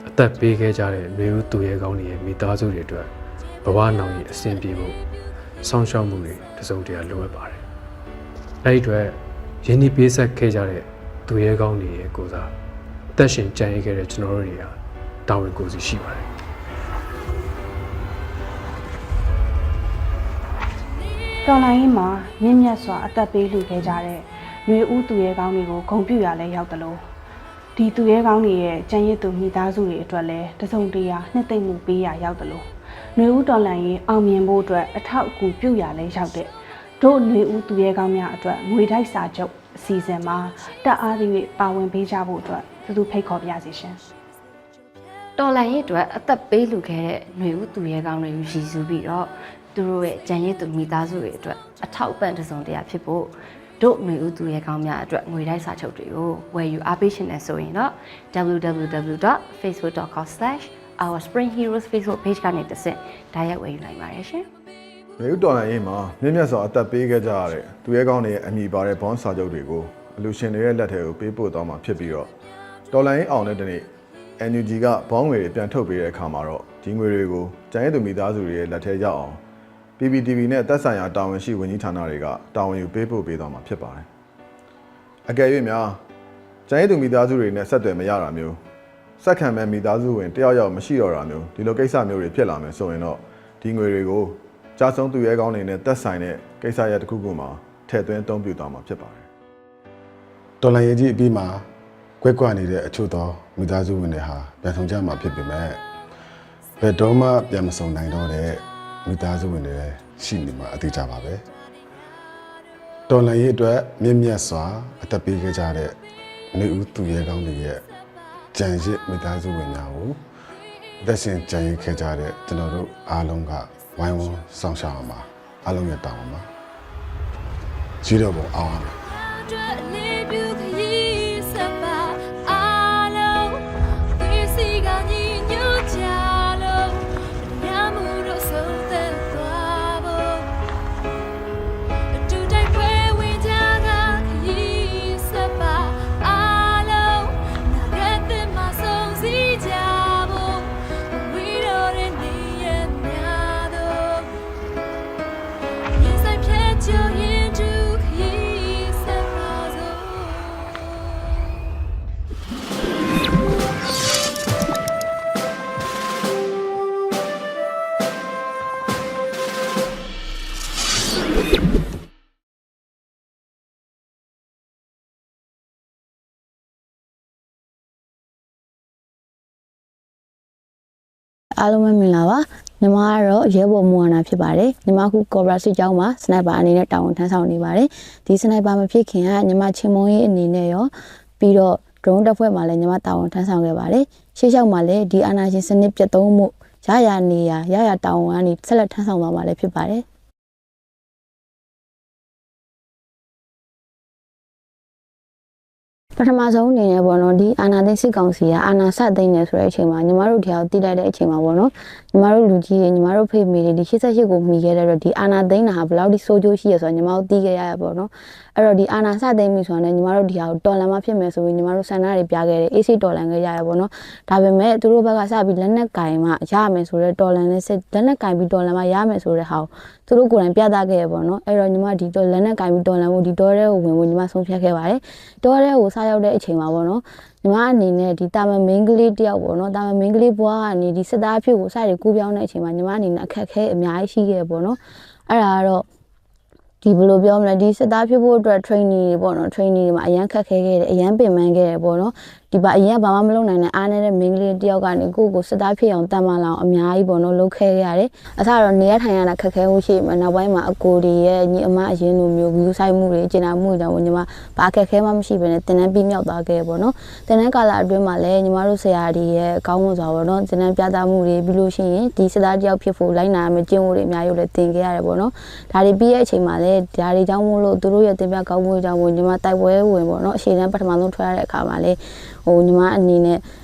အသက်ပေးခဲ့ကြတဲ့ຫນွေဥသူရဲကောင်းတွေရဲ့မိသားစုတွေအတွက်ဘဝနောင်ကြီးအဆင်ပြေဖို့ဆောင်းရှောက်မှုတွေတစုံတရာလိုအပ်ပါတယ်။အဲဒီအတွက်ရင်းနှီးပေးဆက်ခဲ့ကြတဲ့သူရဲကောင်းတွေရဲ့ကိုယ်စားအသက်ရှင်ကြံ့ရခဲ့တဲ့ကျွန်တော်တို့တွေကတာဝန်ကိုယ်စီရှိပါတယ်။တော်လိုင်းရင်မှာမြင့်မြတ်စွာအသက်ပေးလှူခဲ့ကြတဲ့ຫນွေဥသူရဲကောင်းတွေကိုဂုဏ်ပြုရလဲရောက်တယ်လို့ဒီသူရဲကောင်းတွေရဲ့ကြံ့ရည်သူမိသားစုတွေအတွက်လည်းတစုံတရာနှစ်သိမ့်မှုပေးရရောက်တယ်လို့ နှွေဦးတော်လှန်ရေးအောင်မြင်ဖို့အတွက်အထောက်အကူပြုရလဲရောက်တဲ့တို့နှွေဦးသူရဲကောင်းများအတွက်ငွေတိုက်စာချုပ်အစီအစဉ်မှာတက်အားသည့်ပါဝင်ပေးကြဖို့အတွက်သူဖိတ်ခေါ်ပြရစီရှင်တော်လှန်ရေးအတွက်အသက်ပေးလူခဲ့တဲ့နှွေဦးသူရဲကောင်းတွေကိုရည်စူးပြီးတော့သူတို့ရဲ့ကြံရည်သူမိသားစုတွေအတွက်အထောက်အပံ့တစ်စုံတရာဖြစ်ဖို့တို့နှွေဦးသူရဲကောင်းများအတွက်ငွေတိုက်စာချုပ်တွေကိုဝယ်ယူအားပေးရှင်နေဆိုရင်တော့ www.facebook.com/ourspringheroes Facebook page ကနေတစ်ဆင့်တိုက်ရိုက်ဝယ်ယူနိုင်ပါတယ်ရှင်။မြို့တော်လှန်ရေးမှာမြင့်မြတ်စွာအသက်ပေးခဲ့ကြရတဲ့သူရဲကောင်းတွေရဲ့အမိပါတဲ့ဘွန်စာချုပ်တွေကိုအလူရှင်တွေရဲ့လက်ထဲကိုပေးပို့သွားမှာဖြစ်ပြီးတော့တော်လှန်ရေးအောင်တဲ့နေ့ NUG ကဘောင်းငွေတွေပြန်ထုတ်ပေးတဲ့အခါမှာတော့ဒီငွေတွေကိုကျန်ရည်သူမိသားစုတွေရဲ့လက်ထဲရောက်အောင် PVTV နဲ့သက်ဆိုင်ရာတာဝန်ရှိဝန်ကြီးဌာနတွေကတာဝန်ယူပေးပို့ပေးသွားမှာဖြစ်ပါတယ်။အကယ်၍များကျန်ရည်သူမိသားစုတွေနဲ့ဆက်သွယ်မရတာမျိုးစက္ကန့်မဲ့မိသားစုဝင်တယောက်ယောက်မရှိတော့တာမျိုးဒီလိုကိစ္စမျိုးတွေဖြစ်လာမယ်ဆိုရင်တော့ဒီငွေတွေကိုကြားဆုံးသူရဲကောင်းတွေနဲ့သက်ဆိုင်တဲ့ကိစ္စရပ်တစ်ခုခုမှာထည့်သွင်းအသုံးပြုသွားမှာဖြစ်ပါတယ်။တော်လှန်ရေးကြီးအပြီးမှာကွက်ကွနေတဲ့အချို့သောမိသားစုဝင်တွေဟာပြန်ဆောင်ကြမှာဖြစ်ပေမဲ့ဘယ်တော့မှပြန်မဆောင်နိုင်တော့တဲ့မိသားစုဝင်တွေလည်းရှိနေမှာအသိကြပါပဲ။တော်လှန်ရေးအတွက်မြင့်မြတ်စွာအသက်ပေးခဲ့ကြတဲ့နှွေဦးသူရဲကောင်းတွေရဲ့ကြံရစ်မိသားစုဝင်များကိုသက်ရှင်ကြံရစ်ခဲ့ကြတဲ့ကျွန်တော်တို့အားလုံးကဝိုင်းဝန်းဆောင်ရှောက်အောင်ပါအားလုံးရဲ့တောင်းပါကြီးတော့ပေါ်အောင်ပါအားလုံးပဲမင်္ဂလာပါညီမကတော့ရဲဘော်မူဝါနာဖြစ်ပါတယ်ညီမခုကော်ဘရာစစ်ကြောင်းမှာစနိုက်ပါအနေနဲ့တာဝန်ထမ်းဆောင်နေပါတယ်ဒီစနိုက်ပါမဖြစ်ခင်ကညီမချင်းမုံရေးအနေနဲ့ရောပြီးတော့ drone တပ်ဖွဲ့မှာလည်းညီမတာဝန်ထမ်းဆောင်ခဲ့ပါတယ်ရှေ့လျှောက်မှာလည်းဒီအာဏာရှင်စနစ်ပြတ်သုံးမှုရရနေရတာဝန်ကနေဆက်လက်ထမ်းဆောင်သွားမှာလည်းဖြစ်ပါတယ်ပထမဆုံးအနေနဲ့ပေါ့နော်ဒီအာဏာသိမ်းစစ်ကောင်စီကအာဏာစသိမ်းနေဆိုတဲ့အချိန်မှာညီမတို့တရားကိုတည်လိုက်တဲ့အချိန်မှာပေါ့နော်ညီမတို့လူကြီးတွေညီမတို့ဖေမေတွေဒီ88ကိုမှီခဲ့တဲ့တော့ဒီအာဏာသိမ်းတာဟာဘယ်လောက်ထိဆိုးကျိုးရှိရဆိုတော့ညီမတို့သိခဲ့ရပေါ့နော်အဲ့တော့ဒီအာဏာစသိမ်းပြီဆိုတော့ညီမတို့တရားကိုတော်လှန်မှဖြစ်မယ်ဆိုပြီးညီမတို့ဆန္ဒတွေပြခဲ့တယ် AC တော်လှန်ခဲ့ရပေါ့နော်ဒါပေမဲ့သူတို့ဘက်ကစပြီးလက်နက်ကင်မှရမယ်ဆိုတဲ့တော်လှန်တဲ့စစ်လက်နက်ကင်ပြီးတော်လှန်မှရမယ်ဆိုတဲ့ဟာကိုသူတို့ကိုယ်တိုင်ပြသခဲ့ရပေါ့နော်အဲ့တော့ညီမဒီတော့လက်နက်ကင်ပြီးတော်လှန်ဖို့ဒီတော်တဲ့ကိုဝင်ဖို့ညီမဆုံးဖြတ်ခဲ့ပါတယ်တော်တဲ့ကိုစရောက်တဲ့အချိန်မှာပေါ့နော်ညီမအနေနဲ့ဒီတာမန်မင်းကလေးတယောက်ပေါ့နော်တာမန်မင်းကလေးဘွားကနေဒီစစ်သားအဖြစ်ကိုစရကူးပြောင်းတဲ့အချိန်မှာညီမအနေနဲ့အခက်ခဲအများကြီးရှိခဲ့ပေါ့နော်အဲ့ဒါကတော့ဒီဘယ်လိုပြောမလဲဒီစစ်သားဖြစ်ဖို့အတွက် training တွေပေါ့နော် training တွေမှာအရန်ခက်ခဲခဲ့တယ်အရန်ပင်ပန်းခဲ့တယ်ပေါ့နော်ဒီပါအရင်ကဘာမှမလုပ်နိုင်တဲ့အားနေတဲ့မင်းကလေးတယောက်ကနေကိုယ့်ကိုစစ်သားဖြစ်အောင်တတ်မှလာအောင်အများကြီးပေါ့နော်လုပ်ခဲ့ရတယ်အစတော့နေရထိုင်ရတာခက်ခဲမှုရှိမှနောက်ပိုင်းမှာအကိုတွေရဲ့ညီအမအရင်လိုမျိုး view ဆိုင်မှုတွေကျင်နာမှုတွေကြောင့်ညီမဘာခက်ခဲမှမရှိဘဲနဲ့တင်တန်းပြီးမြောက်သွားခဲ့ပေါ့နော်တင်တန်းကာလအတွင်းမှာလည်းညီမတို့ဆရာတွေရဲ့အကောင်းမွန်စွာပေါ့နော်တင်တန်းပြသမှုတွေပြီးလို့ရှိရင်ဒီစစ်သားတယောက်ဖြစ်ဖို့လိုက်နာရမယ့်ကျင့်ဝတ်တွေအများကြီးလည်းသင်ခဲ့ရတယ်ပေါ့နော်ဒါတွေပြီးရဲ့အချိန်မှာလည်းဒါတွေကြောင့်မို့လို့သူတို့ရဲ့တင်ပြကောင်းမှုကြောင့်ညီမတိုက်ပွဲဝင်ပေါ့နော်အချိန်တန်းပထမဆုံးထွက်ရတဲ့အခါမှာလည်းညီမအနေနဲ့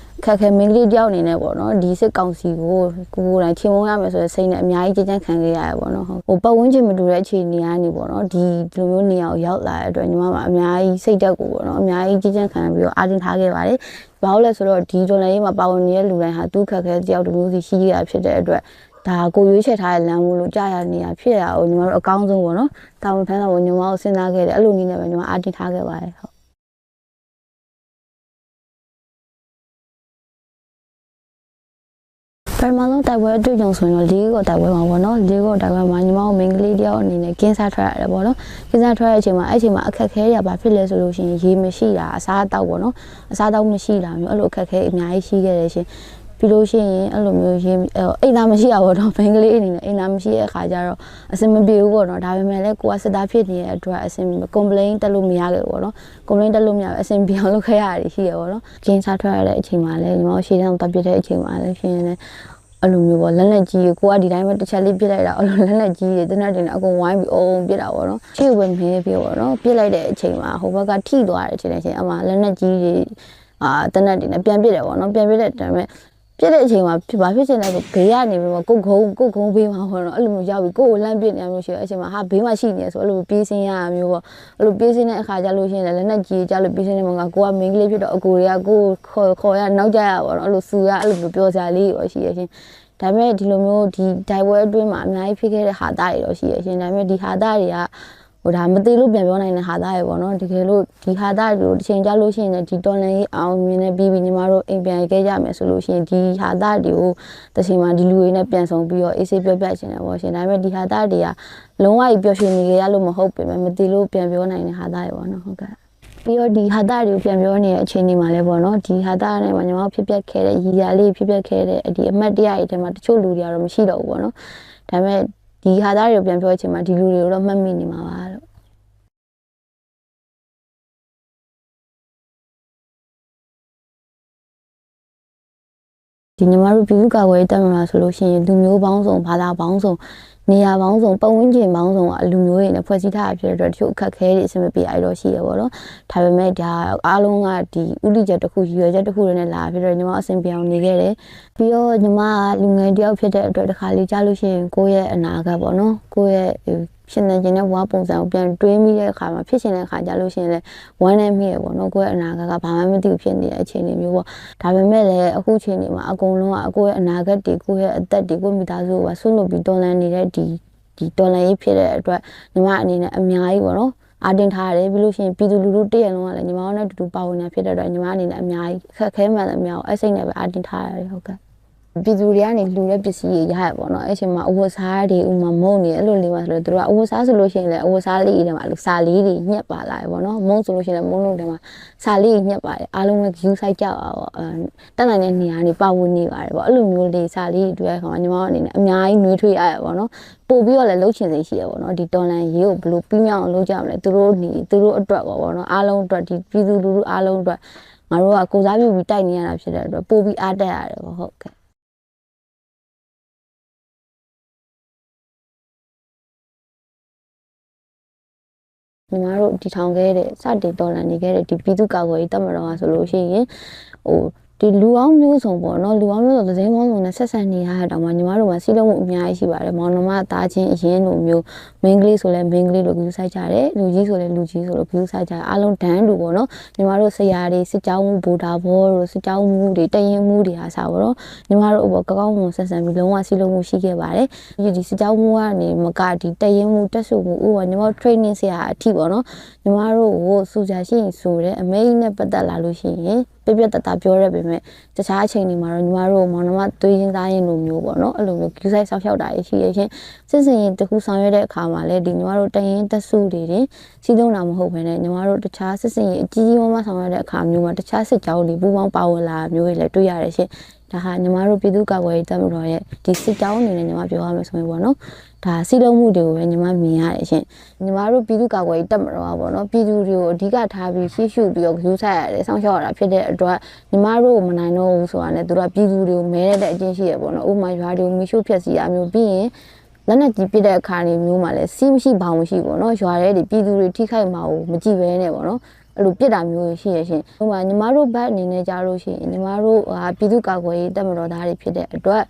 ခက်ခဲမင်းကလေးတယောက်အနေနဲ့ပေါ့နော်ဒီစစ်ကောင်စီကိုကိုယ်တိုင်ချင်းမုံရမယ်ဆိုတဲ့စိတ်နဲ့အများကြီးကြမ်းကြမ်းခံခဲ့ရရပေါ့နော်ပတ်ဝန်းကျင်မတူတဲ့အခြေအနေကနေပေါ့နော်ဒီလိုမျိုးနေရာကိုရောက်လာတဲ့အတွက်ညီမကအများကြီးစိတ်တက်ကိုပေါ့နော်အများကြီးကြမ်းကြမ်းခံပြီးတော့အားတင်းထားခဲ့ပါတယ်ဘာလို့လဲဆိုတော့ဒီဒေါ်လာရေးမှာပါဝင်နေတဲ့လူတိုင်းဟာသူ့ခက်ခဲတယောက်တစ်မျိုးစီရှိရဖြစ်တဲ့အတွက်ဒါကိုရွေးချယ်ထားတဲ့လမ်းမို့လို့ကြာရနေရဖြစ်ရအောင်ညီမတို့အကောင်းဆုံးပေါ့နော်တာဝန်ထမ်းဆောင်ဖို့ညီမတို့စဉ်းစားခဲ့တယ်အဲ့လိုနည်းနဲ့ပဲညီမအားတင်းထားခဲ့ပါတယ်ဟုတ်ပထမဆုံးတိုက်ပွဲအတွေ့အကြုံဆိုရင်တော့လေးကိုတိုက်ပွဲမှာပေါ့နော်လေးကိုတိုက်ပွဲမှာညီမတို့မင်းကလေးတယောက်အနေနဲ့ကင်းစားထွက်ရတယ်ပေါ့နော်ကင်းစားထွက်တဲ့အချိန်မှာအဲ့အချိန်မှာအခက်ခဲရပါဖြစ်လဲဆိုလို့ရှိရင်ရေမရှိတာအစားအသောက်ပေါ့နော်အစားအသောက်မရှိတာမျိုးအဲ့လိုအခက်ခဲအများကြီးရှိခဲ့တယ်ရှင် ပြီးလို့ရှိရင်အဲ့လိုမျိုးရေးအိမ်သားမရှိရပေါ့နော်ဘင်္ဂလီအနေနဲ့အိမ်သားမရှိတဲ့အခါကျတော့အဆင်မပြေဘူးပေါ့နော်ဒါပေမဲ့လည်းကိုကစစ်သားဖြစ်နေတဲ့အတွက်အဆင် complain တက်လို့မရခဲ့ဘူးပေါ့နော် complain တက်လို့မရဘူးအဆင်ပြေအောင်လုပ်ခဲ့ရတယ်ရှိရပေါ့နော်ကျင်းစားထွက်ရတဲ့အချိန်မှာလည်းညီမရှေ့တန်းတက်ပြတဲ့အချိန်မှာလည်းရှင်လည်းအဲ့လိုမျိုးပေါ့လက်လက်ကြီးကိုကဒီတိုင်းပဲတစ်ချက်လေးပြစ်လိုက်တာအဲ့လိုလက်လက်ကြီးတွေတနက်တင်အကုန်ဝိုင်းပြီးအုံပြစ်တာပေါ့နော်ရှေ့ဝဲမင်းပြပေါ့နော်ပြစ်လိုက်တဲ့အချိန်မှာဟိုဘက်ကထိသွားတဲ့အချိန်အမှလက်လက်ကြီးတွေတနက်တင်ပြန်ပြစ်တယ်ပေါ့နော်ပြန်ပြစ်တဲ့ဒါပေမဲ့ပြစ်တဲ့အချိန်မှာဘာဖြစ်ချင်လဲဆိုဘေးကနေပြီးတော့ကုတ်ခုံးဘေးမှာဟောတော့အဲ့လိုမျိုးရောက်ပြီးကိုယ်ကိုလှမ်းပြစ်နေရမျိုးရှိတဲ့အချိန်မှာဟာဘေးမှာရှိနေဆိုအဲ့လိုပြေးစင်းရမျိုးပေါ့အဲ့လိုပြေးစင်းတဲ့အခါကျလို့ရှိရင်လည်းလက်နဲ့ကြီးကြလို့ပြေးစင်းနေမှာကိုကမင်းကလေးဖြစ်တော့အကိုတွေကကိုခေါ်ရနောက်ကြရပေါ့နော်အဲ့လိုစူရအဲ့လိုမျိုးပြောစရာလေးရောရှိရရှင်ဒါပေမဲ့ဒီလိုမျိုးဒီဒိုင်ပွဲအတွင်းမှာအများကြီးဖြစ်ခဲ့တဲ့ဟာသားတွေတော့ရှိရရှင်ဒါပေမဲ့ဒီဟာသားတွေကဟိုဒါမသိလို့ပြန်ပြောနိုင်တဲ့ဟာသားတွေပေါ့နော်တကယ်လို့ဒီဟာသားတွေကိုတစ်ချိန်ကြာလို့ရှိရင်ဒီတော်လန်ရေးအောင်မြင်နေပြီးညီမတို့အိမ်ပြန်ခဲ့ကြမယ်ဆိုလို့ရှိရင်ဒီဟာသားတွေကိုတစ်ချိန်မှာဒီလူတွေနဲ့ပြန်ဆောင်ပြီးတော့အေးဆေးပြောပြချင်တယ်ပေါ့ရှင်ဒါပေမဲ့ဒီဟာသားတွေကလုံးဝကြီးပျော်ရွှင်နေကြရလို့မဟုတ်ပေမဲ့မသိလို့ပြန်ပြောနိုင်တဲ့ဟာသားတွေပေါ့နော်ဟုတ်ကဲ့ပြီးတော့ဒီဟာသားတွေကိုပြန်ပြောနေတဲ့အချိန်ဒီမှာလဲပေါ့နော်ဒီဟာသားနဲ့ညီမတို့ဖြစ်ပျက်ခဲ့တဲ့ရည်ရလေးဖြစ်ပျက်ခဲ့တဲ့ဒီအမှတ်တရတွေထဲမှာတချို့လူတွေကတော့မရှိတော့ဘူးပေါ့နော်ဒါပေမဲ့ဒီဟာသားတွေကိုပြန်ပြောအချိန်မှာဒီလူတွေကိုတော့မှတ်မိနေမှာပါလို့ဒီညီမတို့ပြည်သူ့ကာကွယ်ရေးတပ်မတော်ဆိုလို့ရှိရင်လူမျိုးပေါင်းစုံဘာသာပေါင်းစုံနေရာပေါင်းစုံပတ်ဝန်းကျင်ပေါင်းစုံအလူမျိုးတွေနဲ့ဖွဲ့စည်းထားတာဖြစ်တဲ့အတွက်တချို့အခက်အခဲတွေအဆင်မပြေအဲ့တော့ရှိရပါတော့ဒါပေမဲ့ဒါအားလုံးကဒီဥလိချက်တစ်ခုရွယ်ချက်တစ်ခုနဲ့လာဖြစ်တော့ညီမအဆင်ပြေအောင်နေခဲ့တယ်ပြီးတော့ညီမလူငယ်တယောက်ဖြစ်တဲ့အတွက်တစ်ခါလေးကြားလို့ရှိရင်ကိုယ့်ရဲ့အနာဂတ်ပေါ့နော်ကိုယ့်ရဲ့ရှင်နေခြင်းနဲ့ဝါပုံစံကိုပြန်တွေးမိတဲ့အခါမှာဖြစ်ရှင်တဲ့အခါကြားလို့ရှိရင်လည်းဝမ်းနေမိရပေါ့နော်ကိုယ့်ရဲ့အနာဂတ်ကဘာမှမသိဘူးဖြစ်နေတဲ့အခြေအနေမျိုးပေါ့ဒါပေမဲ့လည်းအခုချိန်ဒီမှာအကုန်လုံးကကိုယ့်ရဲ့အနာဂတ်တွေကိုယ့်ရဲ့အသက်တွေကိုမိသားစုကိုဆွလို့ပြီးတော်လန်နေတဲ့ဒီတော်လန်ရေးဖြစ်တဲ့အတွက်ညီမအနေနဲ့အများကြီးပေါ့နော်အာတင်ထားရတယ်ပြီးလို့ရှိရင်ပြည်သူလူထုတည့်ရလုံးကလည်းညီမတို့နဲ့တူတူပါဝင်နေဖြစ်တဲ့အတွက်ညီမအနေနဲ့အများကြီးခက်ခဲမှန်အများအဲ့စိတ်နဲ့ပဲအာတင်ထားရတယ်ဟုတ်ကဲ့ပြည်သူတွေကနေလှူတဲ့ပစ္စည်းတွေရရပေါ့နော်အဲ့ချိန်မှာအဝတ်စားတွေဥမာမုံနေအဲ့လိုလေးပါဆိုတော့သူတို့ကအဝတ်စားဆိုလို့ရှိရင်လည်းအဝတ်စားလေးတွေမှာလူစာလေးတွေညက်ပါလာတယ်ပေါ့နော်မုံဆိုလို့ရှိရင်လည်းမုံလုံးတွေမှာစာလေးညက်ပါတယ်အားလုံးက view site ကြောက်ပါပေါ့တက်နိုင်တဲ့နေရာနေပါဝင်နေပါတယ်ပေါ့အဲ့လိုမျိုးလေးစာလေးတွေတွေ့ရခါမှာညီမတို့အနေနဲ့အများကြီးနှွေးထွေးရရပေါ့နော်ပို့ပြီးတော့လည်းလှုပ်ချင်စိတ်ရှိရပေါ့နော်ဒီတော်လန်ရေးကိုဘယ်လိုပြီးမြောက်အောင်လုပ်ကြမလဲသူတို့အတွက်ပေါ့နော်အားလုံးအတွက်ဒီပြည်သူလူထုအားလုံးအတွက်ငါတို့ကကိုစားပြုပြီးတိုက်နေရတာဖြစ်တဲ့အတွက်ပို့ပြီးအားတက်ရတယ်ပေါ့ဟုတ်ကဲ့ညီမတို့ဒီထောင်ခဲ့တဲ့စတင်တော်လန်နေခဲ့တဲ့ဒီပြည်သူ့ကာကွယ်ရေးတပ်မတော်ကဆိုလို့ရှိရင်ဟိုဒီလူအောင်မျိုးစုံပေါ့နော်လူအောင်မျိုးစုံသတင်းပေါင်းစုံနဲ့ဆက်ဆက်နေရတဲ့တောင်မှညီမတို့ကစီးလုံးမှုအများကြီးရှိပါတယ်မောင်နှမသားချင်းအရင်လိုမျိုးမင်းကလေးဆိုလဲမင်းကလေးလို view ဆိုင်ကြတယ်လူကြီးဆိုလဲလူကြီးဆိုလို့ view ဆိုင်ကြတယ်အားလုံးဒန်းတူပေါ့နော်ညီမတို့ဆရာတွေစစ်ကြောင်းမှုဘူတာဘောတို့စစ်ကြောင်းမှုတွေတရင်မှုတွေအားစားပေါ့နော်ညီမတို့အပေါ်ကောင်းမှုဆက်ဆံပြီးလုံးဝစီးလုံးမှုရှိခဲ့ပါတယ်ဒီစစ်ကြောင်းမှုကနေမကဒီတရင်မှုတက်စုမှုဥပမာညီမတို့ training ဆရာအထိပေါ့နော်ညီမတို့ကိုစူကြရှိရင်ဆိုတဲ့အမေးနဲ့ပတ်သက်လာလို့ရှိရင်ပြပြတတပြောရပေမဲ့တခြားအချိန်တွေမှာတော့ညီမတို့မောင်နှမသွေးရင်းသားရင်းလိုမျိုးပေါ့နော်အဲ့လိုမျိုးကျူးဆိုင်ဆောက်ရှောက်တာရှိရချင်းစစ်စင်ရင်တခုဆောင်ရွက်တဲ့အခါမှာလည်းဒီညီမတို့တရင်တက်စုတွေတင်စီးလုံးတာမဟုတ်ဘဲနဲ့ညီမတို့တခြားစစ်စင်ရင်အကြီးကြီးမားဆောင်ရွက်တဲ့အခါမျိုးမှာတခြားစစ်ကြောင်းတွေပူပေါင်းပါဝင်လာမျိုးတွေလည်းတွေ့ရတယ်ရှင်ဒါဟာညီမတို့ပြည်သူ့ကာကွယ်ရေးတပ်မတော်ရဲ့ဒီစစ်ကြောင်းအနေနဲ့ညီမပြောရမယ်ဆိုရင်ပေါ့နော်ဒါစီးလုံးမှုတွေကိုပဲညီမမြင်ရတယ်ရှင်ညီမတို့ပြည်သူ့ကာကွယ်ရေးတပ်မတော်ကပေါ့နော်ပြည်သူတွေကိုအဓိကထားပြီးရှေ့ရှုပြီးတော့ဂရုစိုက်ရတယ်စောင့်ရှောက်ရတာဖြစ်တဲ့အတွက်ညီမတို့မနိုင်တော့ဘူးဆိုတာနဲ့သူတို့ကပြည်သူတွေကိုမဲတဲ့အချင်းရှိရပေါ့နော်ဥပမာရွာတွေကိုမီးရှို့ဖျက်ဆီးရမျိုးပြီးရင်လက်နဲ့ကြီးပြတဲ့အခါတွေမျိုးမှာလည်းစီးမရှိဘောင်မရှိပေါ့နော်ရွာထဲတွေပြည်သူတွေထိခိုက်မှာကိုမကြည့်ပဲနဲ့ပေါ့နော်အဲ့လိုပြစ်တာမျိုးရှိရရှင်ဥပမာညီမတို့ဘက်အနေနဲ့ကြားလို့ရှိရင်ညီမတို့ပြည်သူ့ကာကွယ်ရေးတပ်မတော်သားတွေဖြစ်တဲ့အတွက်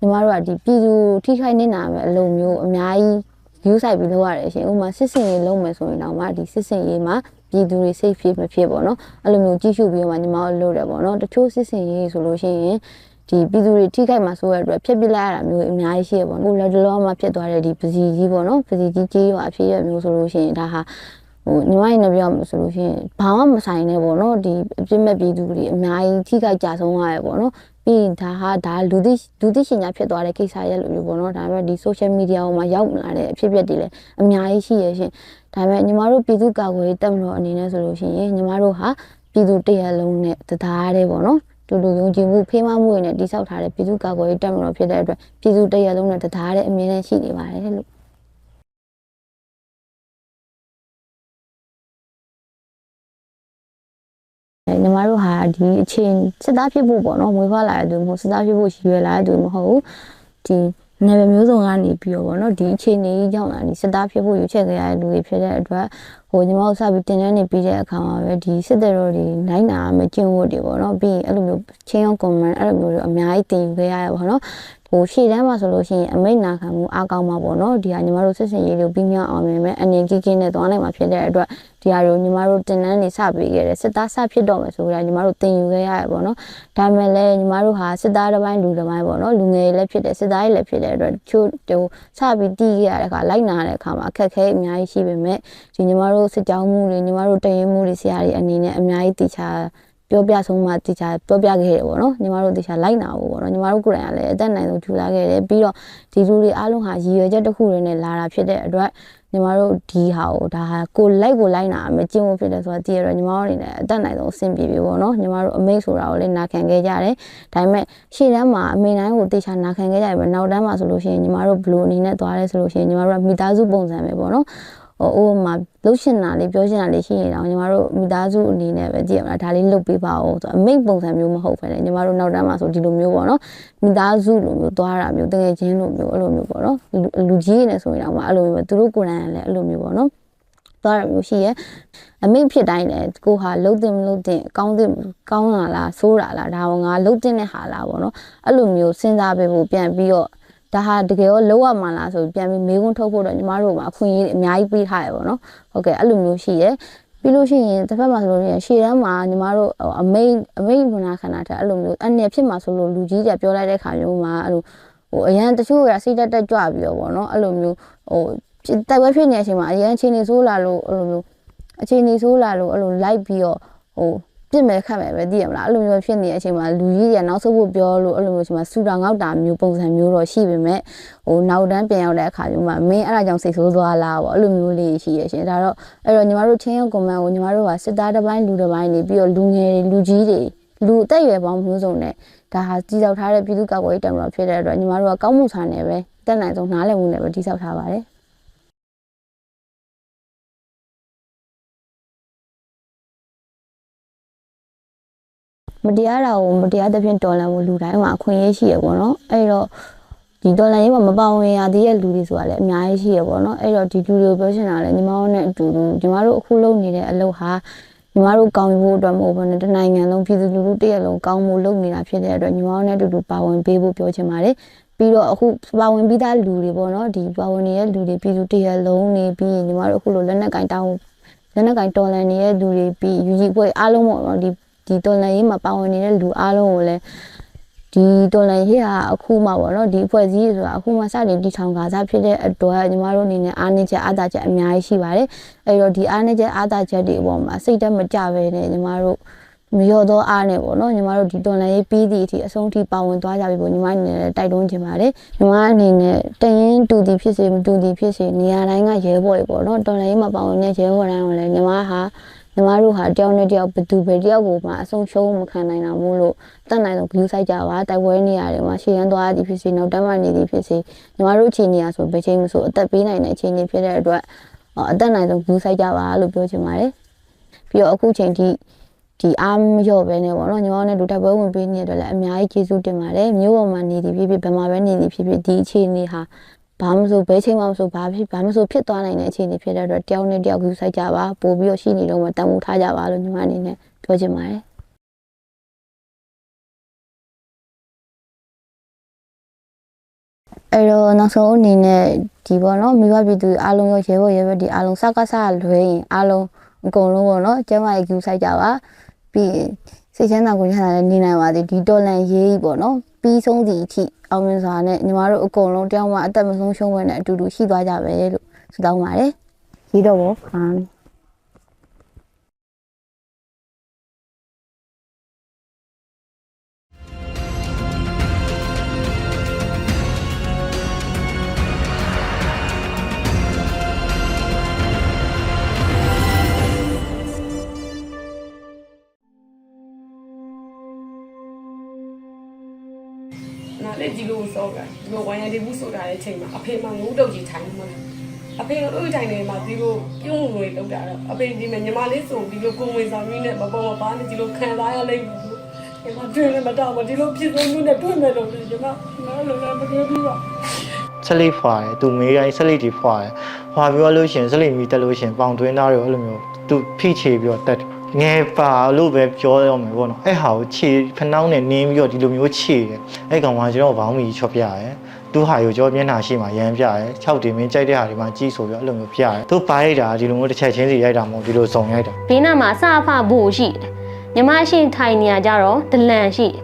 ညီမတို့ကဒီပြည်သူထိခိုက်နေတာပဲအလုံးမျိုးအများကြီး view site ပြီးလုပ်ရတယ်ရှင်ဥပမာစစ်စင်ရေးလုပ်မယ်ဆိုရင်တော့မှဒီစစ်စင်ရေးမှာပြည်သူတွေ safe ဖြစ်မဖြစ်ပေါ့နော်အဲ့လိုမျိုးကြည့်ရှုပြီးတော့မှညီမတို့လုပ်တယ်ပေါ့နော်တချို့စစ်စင်ရေးဆိုလို့ရှိရင်ဒီပြည်သူတွေထိခိုက်မှာဆိုရတဲ့အတွက်ဖြစ်ပစ်လိုက်ရတာမျိုးအများကြီးရှိရပေါ့နော်လက်တလောမှာဖြစ်သွားတဲ့ဒီပစီကြီးပေါ့နော်ပစီကြီးကြေးရွာအဖြစ်ရမျိုးဆိုလို့ရှိရင်ဒါဟာဟိုညီမရဲ့နဲ့ပြောမှဆိုလို့ရှိရင်ဘာမှမဆိုင်နဲ့ပေါ့နော်ဒီအပြစ်မဲ့ပြည်သူတွေအများကြီးထိခိုက်ကြဆုံးရတယ်ပေါ့နော်ပြီးဒါလူသိရှင်ညာဖြစ်သွားတဲ့ကိစ္စရဲ့လိုမျိုးပေါ့နော်ဒါပေမဲ့ဒီ social media ပေါ်မှာရောက်လာတဲ့အဖြစ်အပျက်တွေလည်းအများကြီးရှိရရှင်ဒါပေမဲ့ညီမတို့ပြည်သူ့ကာကွယ်ရေးတပ်မတော်အနေနဲ့ဆိုလို့ရှိရင်ညီမတို့ဟာပြည်သူတရက်လုံးနဲ့တသားတည်းပေါ့နော် တူတူယုံကြည်မှုဖေးမမှုတွေနဲ့တိဆောက်ထားတဲ့ပြည်သူ့ကာကွယ်ရေးတပ်မတော်ဖြစ်တဲ့အတွက်ပြည်သူတရက်လုံးနဲ့တသားတဲ့အမြင်နဲ့ရှိနေပါတယ်လို့ညီမတို့ဟာဒီအချင်းစစ်သားဖြစ်ဖို့ပေါ့နော်မွေးဖွားလာတဲ့သူမဟုတ်စစ်သားဖြစ်ဖို့ရည်ရွယ်လာတဲ့သူမဟုတ်ဒီနယ်ပယ်မျိုးစုံကနေပြီးတော့ပေါ့နော်ဒီအခြေအနေကြီးကြောင့်လာဒီစစ်သားဖြစ်ဖို့ရွေးချယ်ခဲ့ရတဲ့လူတွေဖြစ်တဲ့အတွက်ညီမတို့စပြီးတင်တန်းနေပြီးတဲ့အခါမှာပဲဒီစစ်တပ်တော်တွေနိုင်နာမကျင့်ဝတ်တွေပေါ့နော်ပြီးရင်အဲ့လိုမျိုးချင်းအောင်ကွန်မန်အဲ့လိုမျိုးတွေအများကြီးတင်ယူခဲ့ရတယ်ပေါ့နော်ရှေ့တန်းမှာဆိုလို့ရှိရင်အမိတ်နာခံမှုအားကောင်းမှာပေါ့နော်ဒီဟာညီမတို့စစ်စင်ရေးတွေပြီးမြောက်အောင်မယ်အနေကင်းကင်းနဲ့သွားနိုင်မှာဖြစ်တဲ့အတွက်ဒီဟာတွေကိုညီမတို့တင်တန်းနေစပေးခဲ့တယ်စစ်သားစဖြစ်တော့မယ်ဆိုတော့ညီမတို့တင်ယူခဲ့ရတယ်ပေါ့နော်ဒါပေမဲ့လည်းညီမတို့ဟာစစ်သားတစ်ပိုင်းလူတစ်ပိုင်းပေါ့နော်လူငယ်တွေလည်းဖြစ်တယ်စစ်သားတွေလည်းဖြစ်တဲ့အတွက်ချို့စပြီးတီးခဲ့ရတဲ့အခါလိုက်နာတဲ့အခါမှာအခက်အခဲအများကြီးရှိပေမဲ့ဒီညီမတို့စစ်ကြောင်းမှုတွေညီမတို့တရင်မှုတွေဆရာတွေအနေနဲ့အများကြီးတည်ချပြောပြဆုံးမှတခြားပြောပြခဲ့တယ်ပေါ့နော်ညီမတို့တခြားလိုက်နာဖို့ပေါ့နော်ညီမတို့ကိုယ်တိုင်ကလည်းအသက်နိုင်ဆုံးထူလာခဲ့တယ်ပြီးတော့ဒီလူတွေအားလုံးဟာရည်ရွယ်ချက်တစ်ခုတည်းနဲ့လာတာဖြစ်တဲ့အတွက်ညီမတို့ဒီဟာကိုဒါဟာကိုလိုက်နာမယ်ကျင့်ဖို့ဖြစ်တယ်ဆိုတာသိရတော့ညီမတို့အနေနဲ့အသက်နိုင်ဆုံးအဆင်ပြေပြီပေါ့နော်ညီမတို့အမိတ်ဆိုတာကိုလည်းနာခံခဲ့ကြတယ်ဒါပေမဲ့ရှေ့တန်းမှာအမိန်တိုင်းကိုတခြားနာခံခဲ့ကြတယ်ပဲနောက်တန်းမှာဆိုလို့ရှိရင်ညီမတို့ဘလူးအနေနဲ့သွားရဲဆိုလို့ရှိရင်ညီမတို့ကမိသားစုပုံစံပဲပေါ့နော်မှာလှုပ်ရှင်တာလေးပြောရှင်တာလေးရှိနေတော့ညီမတို့မိသားစုအနေနဲ့ပဲကြည့်ရမလားဒါလေးလုပ်ပေးပါဦးဆိုအမိတ်ပုံစံမျိုးမဟုတ်ဘဲနဲ့ညီမတို့နောက်တန်းမှာဆိုဒီလိုမျိုးပေါ့နော်မိသားစုလိုမျိုးသွားတာမျိုးတကယ်ချင်းလိုမျိုးအဲ့လိုမျိုးပေါ့နော်လူကြီးနေဆိုရင်တော့အဲ့လိုမျိုးပဲသူတို့ကိုယ်တိုင်လည်းအဲ့လိုမျိုးပေါ့နော်သွားရမျိုးရှိရဲ့အမိတ်ဖြစ်တိုင်းလည်းကိုဟာလှုပ်တင်မလှုပ်တင်ကောင်းလာလားဆိုးတာလားဒါကငါလှုပ်တင်တဲ့ဟာလားပေါ့နော်အဲ့လိုမျိုးစဉ်းစားပေးဖို့ပြန်ပြီးတော့ဒါဟာတကယ်ရောလောက်ရမှာလားဆိုပြန်ပြီးမေးခွန်းထုတ်ဖို့တော့ညီမတို့မှာအခွင့်အရေးအများကြီးပေးထားရပါတော့ဟုတ်ကဲ့အဲ့လိုမျိုးရှိရဲပြီးလို့ရှိရင်တစ်ဖက်မှာဆိုလို့ရှိရင်ရှေ့တန်းမှာညီမတို့အမိတ်ဝန်ခန္ဓာထက်အဲ့လိုမျိုးအနေဖြစ်မှာဆိုလို့လူကြီးကပြောလိုက်တဲ့ခါမျိုးမှာအဲ့လိုအရန်တချို့ကစိတ်တက်ကြွပြီးတော့ဗောနော်အဲ့လိုမျိုးတိုက်ပွဲဖြစ်နေတဲ့အချိန်မှာအရန်ချင်းနေဆိုးလာလို့အဲ့လိုမျိုးအခြေအနေဆိုးလာလို့အဲ့လိုလိုက်ပြီးတော့ပြစ်မဲ့ခတ်မဲ့ပဲသိရမလားအဲ့လိုမျိုးဖြစ်နေတဲ့အချိန်မှာလူကြီးတွေကနောက်ဆုတ်ဖို့ပြောလို့အဲ့လိုမျိုးချိန်မှာစူတာငေါက်တာမျိုးပုံစံမျိုးတော့ရှိပေမဲ့နောက်တန်းပြန်ရောက်တဲ့အခါမျိုးမှာမင်းအဲ့ဒါကြောင့်စိတ်ဆိုးသွားလားပေါ့အဲ့လိုမျိုးလေးရှိရရှင်ဒါတော့အဲ့တော့ညီမတို့ချင်းရုံကွန်မန်ကိုညီမတို့ကစစ်သားတစ်ပိုင်းလူတစ်ပိုင်းနေပြီးတော့လူငယ်တွေလူကြီးတွေလူအသက်အရွယ်ပေါင်းမျိုးစုံနဲ့ဒါဟာကြီးကြောက်ထားတဲ့ပြည်သူ့ကာကွယ်ရေးတပ်မတော်ဖြစ်တဲ့အတွက်ညီမတို့ကကောင်းမှုစာနဲ့ပဲတက်နိုင်ဆုံးနားလည်မှုနဲ့ပဲကြီးကြောက်ထားပါတယ်မတရားတာကိုမတရားသဖြင့်တော်လှန်ဖို့လူတိုင်းမှာအခွင့်အရေးရှိရပေါ့နော်အဲ့တော့ဒီတော်လှန်ရေးမှာမပါဝင်ရသေးတဲ့လူတွေဆိုတာလည်းအများကြီးရှိရပေါ့နော်အဲ့တော့ဒီလူတွေကိုပြောချင်တာလည်းညီမတို့နဲ့အတူတူညီမတို့အခုလုပ်နေတဲ့အလုပ်ဟာညီမတို့ကောင်းဖို့အတွက်မဟုတ်ဘဲနဲ့တနိုင်ငံလုံးပြည်သူလူထုတရက်လုံးကောင်းဖို့လုပ်နေတာဖြစ်တဲ့အတွက်ညီမတို့နဲ့အတူတူပါဝင်ပေးဖို့ပြောချင်ပါတယ်ပြီးတော့အခုပါဝင်ပြီးသားလူတွေပေါ့နော်ဒီပါဝင်နေတဲ့လူတွေပြည်သူတရက်လုံးနေပြီးညီမတို့အခုလိုလက်နက်ကင်တော်လှန်နေတဲ့လူတွေပြီးယူကြီးပွဲအားလုံးပေါ့နော်ဒီတော်လှန်ရေးမှာပါဝင်နေတဲ့လူအားလုံးကိုလည်းဒီတော်လှန်ရေးဟာအခုမှပေါ့နော်ဒီအဖွဲ့အစည်းဆိုတာအခုမှစတင်တည်ထောင်ကာစားဖြစ်တဲ့အတွက်ညီမတို့အနေနဲ့အားနည်းချက်အားသာချက်အများကြီးရှိပါတယ်အဲ့တော့ဒီအားနည်းချက်အားသာချက်တွေအပေါ်မှာစိတ်တက်မကြပဲနဲ့ညီမတို့မလျော့သောအားနဲ့ပေါ့နော်ညီမတို့ဒီတော်လှန်ရေးပြီးသည့်အထိအဆုံးထိပါဝင်သွားကြပြီပေါ့ညီမအနေနဲ့တိုက်တွန်းချင်ပါတယ်ညီမအနေနဲ့တရင်တူသည်ဖြစ်စေမတူသည်ဖြစ်စေနေရာတိုင်းကရဲဘော်တွေပေါ့နော်တော်လှန်ရေးမှာပါဝင်တဲ့ရဲဘော်တိုင်းကိုလည်းညီမတို့ဟာတယောက်နဲ့တယောက်ဘယ်သူပဲတယောက်ကိုမှအဆုံးရှုံးမခံနိုင်တာမို့လို့တတ်နိုင်ဆုံးဂရုစိုက်ကြပါတိုက်ပွဲနေရတယ်မှာရှေ့ရန်သွားသည်ဖြစ်စေနောက်တန်းမှနေသည်ဖြစ်စေညီမတို့အခြေအနေအဆိုဘယ်ချိန်မှဆိုအသက်ပေးနိုင်တဲ့အခြေအနေဖြစ်တဲ့အတွက်အသက်နိုင်ဆုံးဂရုစိုက်ကြပါလို့ပြောချင်ပါတယ်ပြီးတော့အခုချိန်ထိဒီအားမလျော့ပဲနဲ့ပေါ့နော်ညီမတို့နဲ့ဒုတိုက်ပွဲဝင်ပေးနေတဲ့အတွက်လည်းအများကြီးကျေးဇူးတင်ပါတယ်မျိုးပေါ်မှာနေသည်ဖြစ်ဖြစ်ဘယ်မှာပဲနေသည်ဖြစ်ဖြစ်ဒီအခြေအနေဟာဘာမှမဆိုဘဲချိန်မှမဆိုဘာမှမဆိုဖြစ်သွားနိုင်တဲ့အခြေအနေဖြစ်တဲ့အတွက်တယောက်နဲ့တယောက်ကူဆိုင်ကြပါပို့ပြီးတော့ရှိနေတော့မှတန်ဖိုးထားကြပါလို့ညီမအနေနဲ့ပြောချင်ပါတယ်အဲ့တော့နောက်ဆုံးအနေနဲ့ဒီပေါ့နော်မိဘပြည်သူအားလုံးရောရဲဘော်ရဲဘက်ဒီအားလုံးစကားစားလွဲရင်အားလုံးအကုန်လုံးပေါ့နော်ကျမရဲ့ကူဆိုင်ကြပါပြီးစိတ်ချမ်းသာကိုရတာလည်းနေနိုင်ပါသေးဒီတော်လန်ရေးပေါ့နော်ပြီးဆုံးသည့်အထိအောင်မြင်စွာနဲ့ညီမတို့အကုန်လုံးတယောက်မှအသက်မဆုံးရှုံးဘဲနဲ့အတူတူရှိသွားကြပဲလို့ဆုတောင်းပါတယ်ကြီးတော့ဘော ဒီလိုစောကဒီလိုဝိုင်းရည်ဘူးဆိုတာတဲ့အချိန်မှာအဖေမှငိုးတုတ်ကြီးထိုင်နေမှာအဖေတို့ထိုင်နေမှာဒီလိုပြုံးဝင်လောက်တာတော့အဖေဒီမှာညီမလေးဆိုဒီလိုကိုဝင်ဆောင်ရင်းနဲ့မပေါ်မပါနဲ့ဒီလိုခံစားရလိမ့်မယ်ဒီမှာတွေ့နေမတော့ဒီလိုဖြစ်ဆုံးမှုနဲ့တွေ့မယ်လို့ညီမလည်းမပြောပြပါဆက်လေးဖွာတယ်သူမေးတိုင်းဆက်လေးတီဖွာတယ်ဟွာပြောလို့ရှင်ဆက်လေးမီတက်လို့ရှင်ပေါင်တွင်းသားတွေအဲ့လိုမျိုးသူဖိချေပြီးတော့တက်ငယ်ပါလို့ပဲပြောရမယ်ပေါ့နော်အဲ့ဟာကိုခြေဖနှောင်းနဲ့နင်းပြီးတော့ဒီလိုမျိုးခြေတယ်အဲ့ကောင်ကကျွန်တော်ဘောင်းမီချော့ပြရတယ်သူဟာကိုကြောမျက်နှာရှိမှရမ်းပြတယ်6တင်မင်းကြိုက်တဲ့ဟာတွေမှာကြီးဆိုပြီးအဲ့လိုမျိုးပြတယ်သူပါရိုက်တာဒီလိုမျိုးတစ်ချက်ချင်းစီရိုက်တာမဟုတ်ဒီလိုစုံရိုက်တာဘေးနားမှာစဖဖို့ရှိတယ်ညီမရှိထိုင်နေရကြတော့ဒလန်ရှိတယ်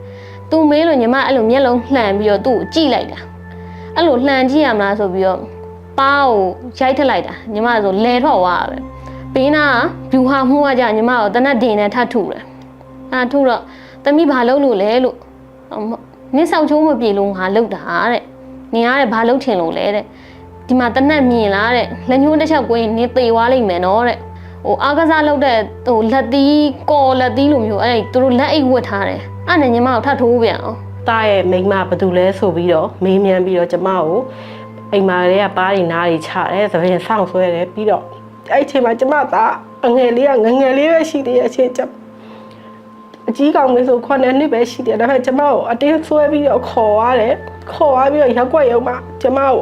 သူမေးလို့ညီမအဲ့လိုမျက်လုံးလှန်ပြီးတော့သူ့ကိုကြည့်လိုက်တာအဲ့လိုလှန်ကြည့်ရမလားဆိုပြီးတော့ပါးကိုရိုက်ထက်လိုက်တာညီမဆိုလဲထွက်သွားပဲဘေးနားကဗျူဟာမှုကကြညီမကိုတနတ်ဒင်နဲ့ထပ်ထုတယ်ထထုတော့သမီးဘာလုပ်လို့လဲလို့နင်းဆောက်ချိုးမပြေလို့ငါလုပ်တာတဲ့နင်ကတဲ့ဘာလုပ်ထင်လို့လဲတဲ့ဒီမှာတနတ်မြင်လားတဲ့လက်ညှိုးတစ်ချက်ကိုရင်နင်သေသွားလိမ့်မယ်နော်တဲ့ဟိုအားကစားလုပ်တဲ့ဟိုလက်သီးကော်လက်သီးလိုမျိုးအဲ့သူတို့လက်အိတ်ဝတ်ထားတယ်အဲ့နဲ့ညီမကိုထပ်ထိုးပြန်အောင်တားရဲ့မိန်းမဘာတူလဲဆိုပြီးတော့မေးမြန်းပြီးတော့ကျမကိုအိမ်မာတွေကပါးတွေနားတွေချတယ်သပင်ဆောင်းဆွဲတယ်ပြီးတော့အဲ့အချိန်မှာကျမသားအငယ်လေးကငငယ်လေးပဲရှိသေးတဲ့အချိန်ကျအကြီးကောင်လေးဆို9နှစ်ပဲရှိတယ်ဒါပေမဲ့ကျမကိုအတင်းဆွဲပြီးတော့ခေါ်ရတယ်ခေါ်သွားပြီးတော့ရက်ွက်ရုံမှာကျမကို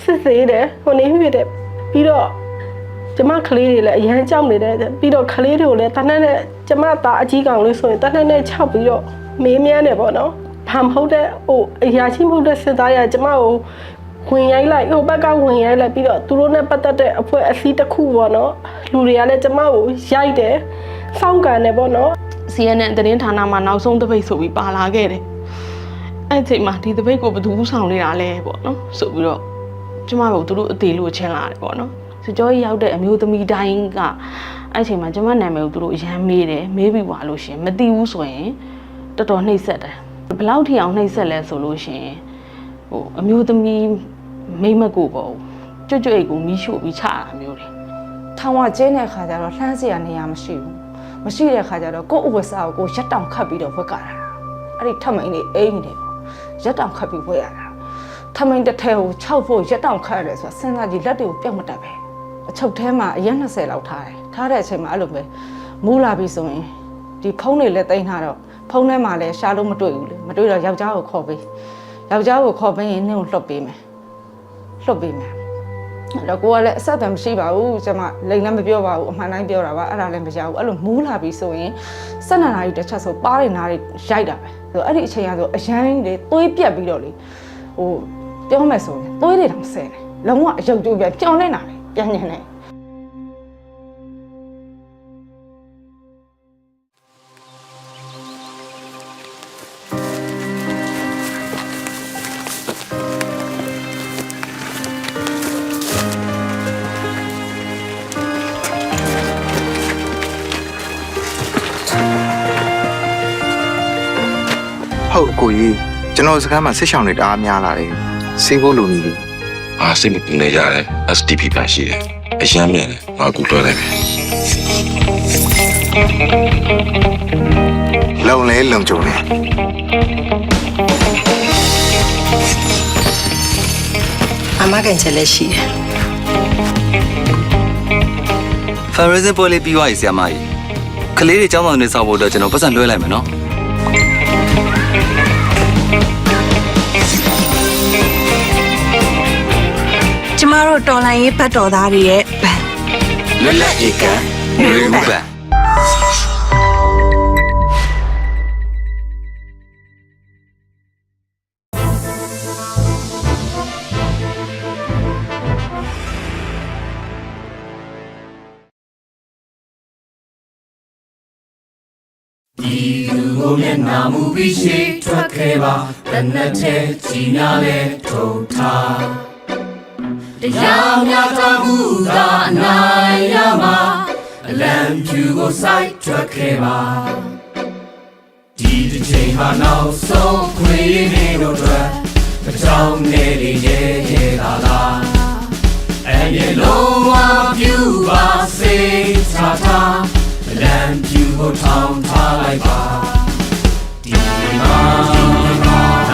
စစ်ဆေးတယ်ဟိုနေဖြစ်တယ်ပြီးတော့ကျမကလေးတွေလည်းအရန်ကြောက်နေတယ်ပြီးတော့ကလေးတွေကိုလည်းတနက်နဲ့ကျမသားအကြီးကောင်လေးဆိုရင်တနက်နဲ့ခြောက်ပြီးတော့မေးမြန်းတယ်ပေါ့နော်ဘာမဟုတ်တဲ့ဟိုအရာရှိမဟုတ်တဲ့စစ်သားရကျမကိုဝင်ရိုက်လိုက်ဟိုဘက်ကဝင်ရိုက်လိုက်ပြီးတော့သူတို့နဲ့ပတ်သက်တဲ့အဖွဲ့အစည်းတစ်ခုပေါ့နော်လူတွေကလည်းကျမကိုရိုက်တယ်စောင့်ကန်တယ်ပေါ့နော် CNN သတင်းဌာနမှာနောက်ဆုံးတပိတ်ဆိုပြီးပါလာခဲ့တယ်အဲ့ဒီချိန်မှာဒီတပိတ်ကိုဘယ်သူဆောင်နေတာလဲပေါ့နော်ဆိုပြီးတော့ကျမတို့သူတို့အသေးလို့ချင်းလာတယ်ပေါ့နော်စစ်ကြောရေးရောက်တဲ့အမျိုးသမီးတိုင်းကအဲ့ချိန်မှာကျမနာမည်ကိုသူတို့အရန်မေးတယ်မေးပြီးပါလို့ရှင်မသိဘူးဆိုရင်တော်တော်နှိပ်စက်တယ်ဘယ်လောက်ထိအောင်နှိပ်စက်လဲဆိုလို့ရှင်ဟိုအမျိုးသမီးမိမကိုပေါ့ကြွကြွအိတ်ကိုမီးရှို့ပြီးချတာမျိုးတွေထောင်ကကျင်းတဲ့ခါကျတော့လှမ်းစရာနေရာမရှိဘူးမရှိတဲ့ခါကျတော့ကိုယ့်ဥပ္ပစာကိုရက်တောင်ခတ်ပြီးတော့ဝက်ကတာအဲ့ဒီထမိန်လေးအိမ်နေပေါ့ရက်တောင်ခတ်ပြီးဝက်ရတာထမိန်တစ်ထဲကို6ဖို့ရက်တောင်ခတ်ရတယ်ဆိုတာစဉ်းစားကြည့်လက်တွေကိုပြုတ်မတက်ပဲအချုပ်ထဲမှာအရက်20လောက်ထားတယ်ထားတဲ့အချိန်မှာအဲ့လိုပဲမူးလာပြီဆိုရင်ဒီဖုန်းတွေလည်းတင်ထားတော့ဖုန်းထဲမှာလည်းရှာလို့မတွေ့ဘူးလေမတွေ့တော့ယောက်ျားကိုခေါ်ပေးယောက်ျားကိုခေါ်ပေးရင်နင့်ကိုလွတ်ပေးမယ်အဲ့တော့ကိုကလည်းအဆက်အသွယ်မရှိပါဘူးကျွန်မလိန်လည်းမပြောပါဘူးအမှန်တိုင်းပြောတာပါအဲ့ဒါလည်းမရဘူးအဲ့လိုမူးလာပြီဆိုရင်12နာရီတစ်ချက်ဆိုပါးတွေနားတွေရိုက်တာပဲဆိုတော့အဲ့ဒီအချိန်ကဆိုအရန်လေသွေးပြက်ပြီးတော့လေဟိုပြောမယ်ဆိုရင်သွေးတွေတောင်ဆဲတယ်လုံးဝအယုတ်ကျိုးပြပြောင်းနေတာလေပြန်ညင်နေဟုတ်ကိုကြီးကျွန်တော်စကားမှာဆစ်ဆောင်တွေတအားများလာတယ်စေးဖို့လိုနေပြီအားစိတ်မပူနေကြတယ် STP ပန်ရှိတယ်အရမ်းမြင်တယ်ငါကူလွှဲလိုက်မယ်လုံလဲလုံကြုံတယ်အမကန်ချက်လည်းရှိတယ်ဖာရီဇပေါ်လေးပြီးသွားပြီဆရာမကြီးကလေးတွေကျောင်းဆောင်နေစောက်ဖို့အတွက်ကျွန်တော်ပတ်စံလွှဲလိုက်မယ်နော်ကျမတို့တော်လိုင်းရေးဘတ်တော်သားတွေရဲ့ဘန်လက်လက်ဧကန်နွေဦးဘန်ဒီလူကိုမျက်နှာမူပြီးရှိထွက်ခဲ့ပါတနက်ထဲကြီးများလဲထုံထားတရားများတော်မူသောအနိုင်ရမှာအလံဖြူကိုစိုက်ထွက်ခဲ့ပါဒီတစ်ချိန်ဟာနောက်ဆုံးခွေးနေတို့အတွက်အကြောင်းနဲ့ရဲရဲလာလာအရေလုံးဝပြူပါစေချာချာအလံဖြူကိုထောင်ထားလိုက်ပါဒီမှာ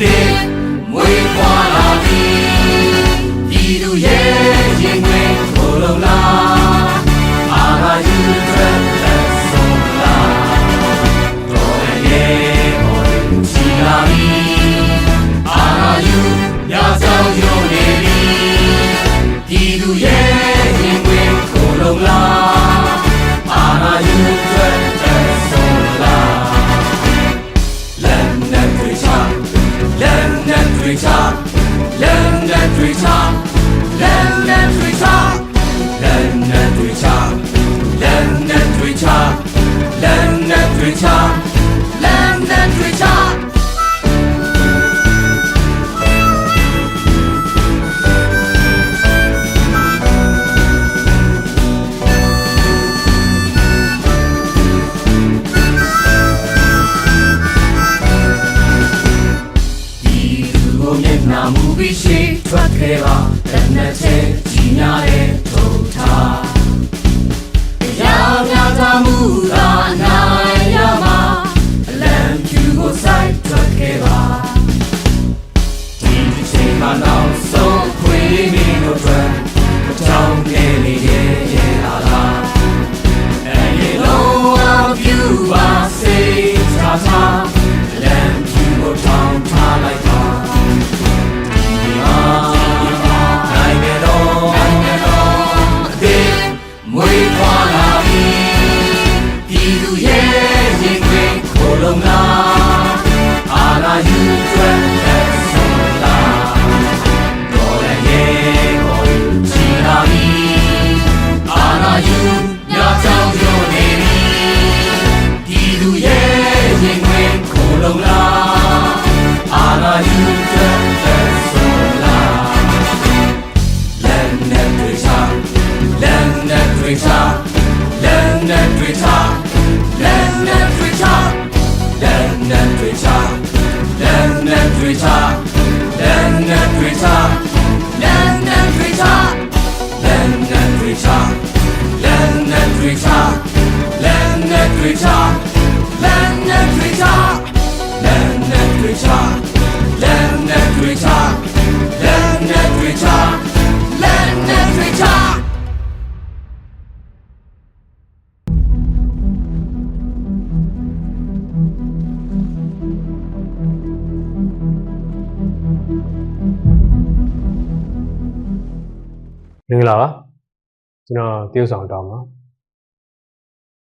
thစ်မွေးဖွားလာပြီပြည်သူရဲ့ရင်ခွင်ကိုယ်လုံးလားအာဃာယူထွက်လက်ဆုံးလားတော်ရဲ့ဘော်စီလာပြီအာဃာယူညဆောင်ရုံနေပြီပြည်သူရဲ့ရင်ခွင်ကိုယ်လုံးလားအာဃာယူထွက်လက်ဆုံးလားလက်နဲ့တွေ့ချလက်နဲ့တွေ့ချလက်နဲ့တွေ့ချလက်နဲ့တွေ့ချလက်နဲ့တွေ့ချလက်နဲ့တွေ့ချလက်နဲ့တွေ့ချလက်နဲ့တွေ့ချနာမူပြီးရှိထွက်ခဲ့ပါတနက်ချင်းကြီးများတဲ့ထုံထားရာများသာမူသာနိုင်ရမှာအလံဖြူကိုစိုက်ထွက်ခဲ့ပါဒီတစ်ချိန်မှနောက်ဆုံးခွေးမင်းတို့အတွက်အကြောင်းငယ်လေးရဲ့လာလားအဲဒီလုံးဝပြူပါစိတ်ထားအလံဖြူကိုထောင်ထားလိုက်ပါနိုင်ငံတော်အသေးမွေးဖွားလာပြီပြည်သူရဲ့ရင်ခွင်ကိုယ်လုံးလားအာဏာယူထွက်လက်ဆုံးလားတော်ရဲ့ကိုယ်ချီလာပြီအာဏာယူညချောင်းရုံနေပြီပြည်သူရဲ့ရင်ခွင်ကိုယ်လုံးလားအာဏာယူထွက်လက်ဆုံးLet them twitch up, let them twitch up, let them twitch up, let them twitch up, let them twitch up, let them twitch up, let them twitch up, let them twitch up, let them twitch up, let them twitch up, let them twitch up, let them twitch up, let them twitch up, let them twitch up, let them twitch up.မင်္ဂလာပါကျွန်တော်တရုတ်ဆောင်တောင်းပါ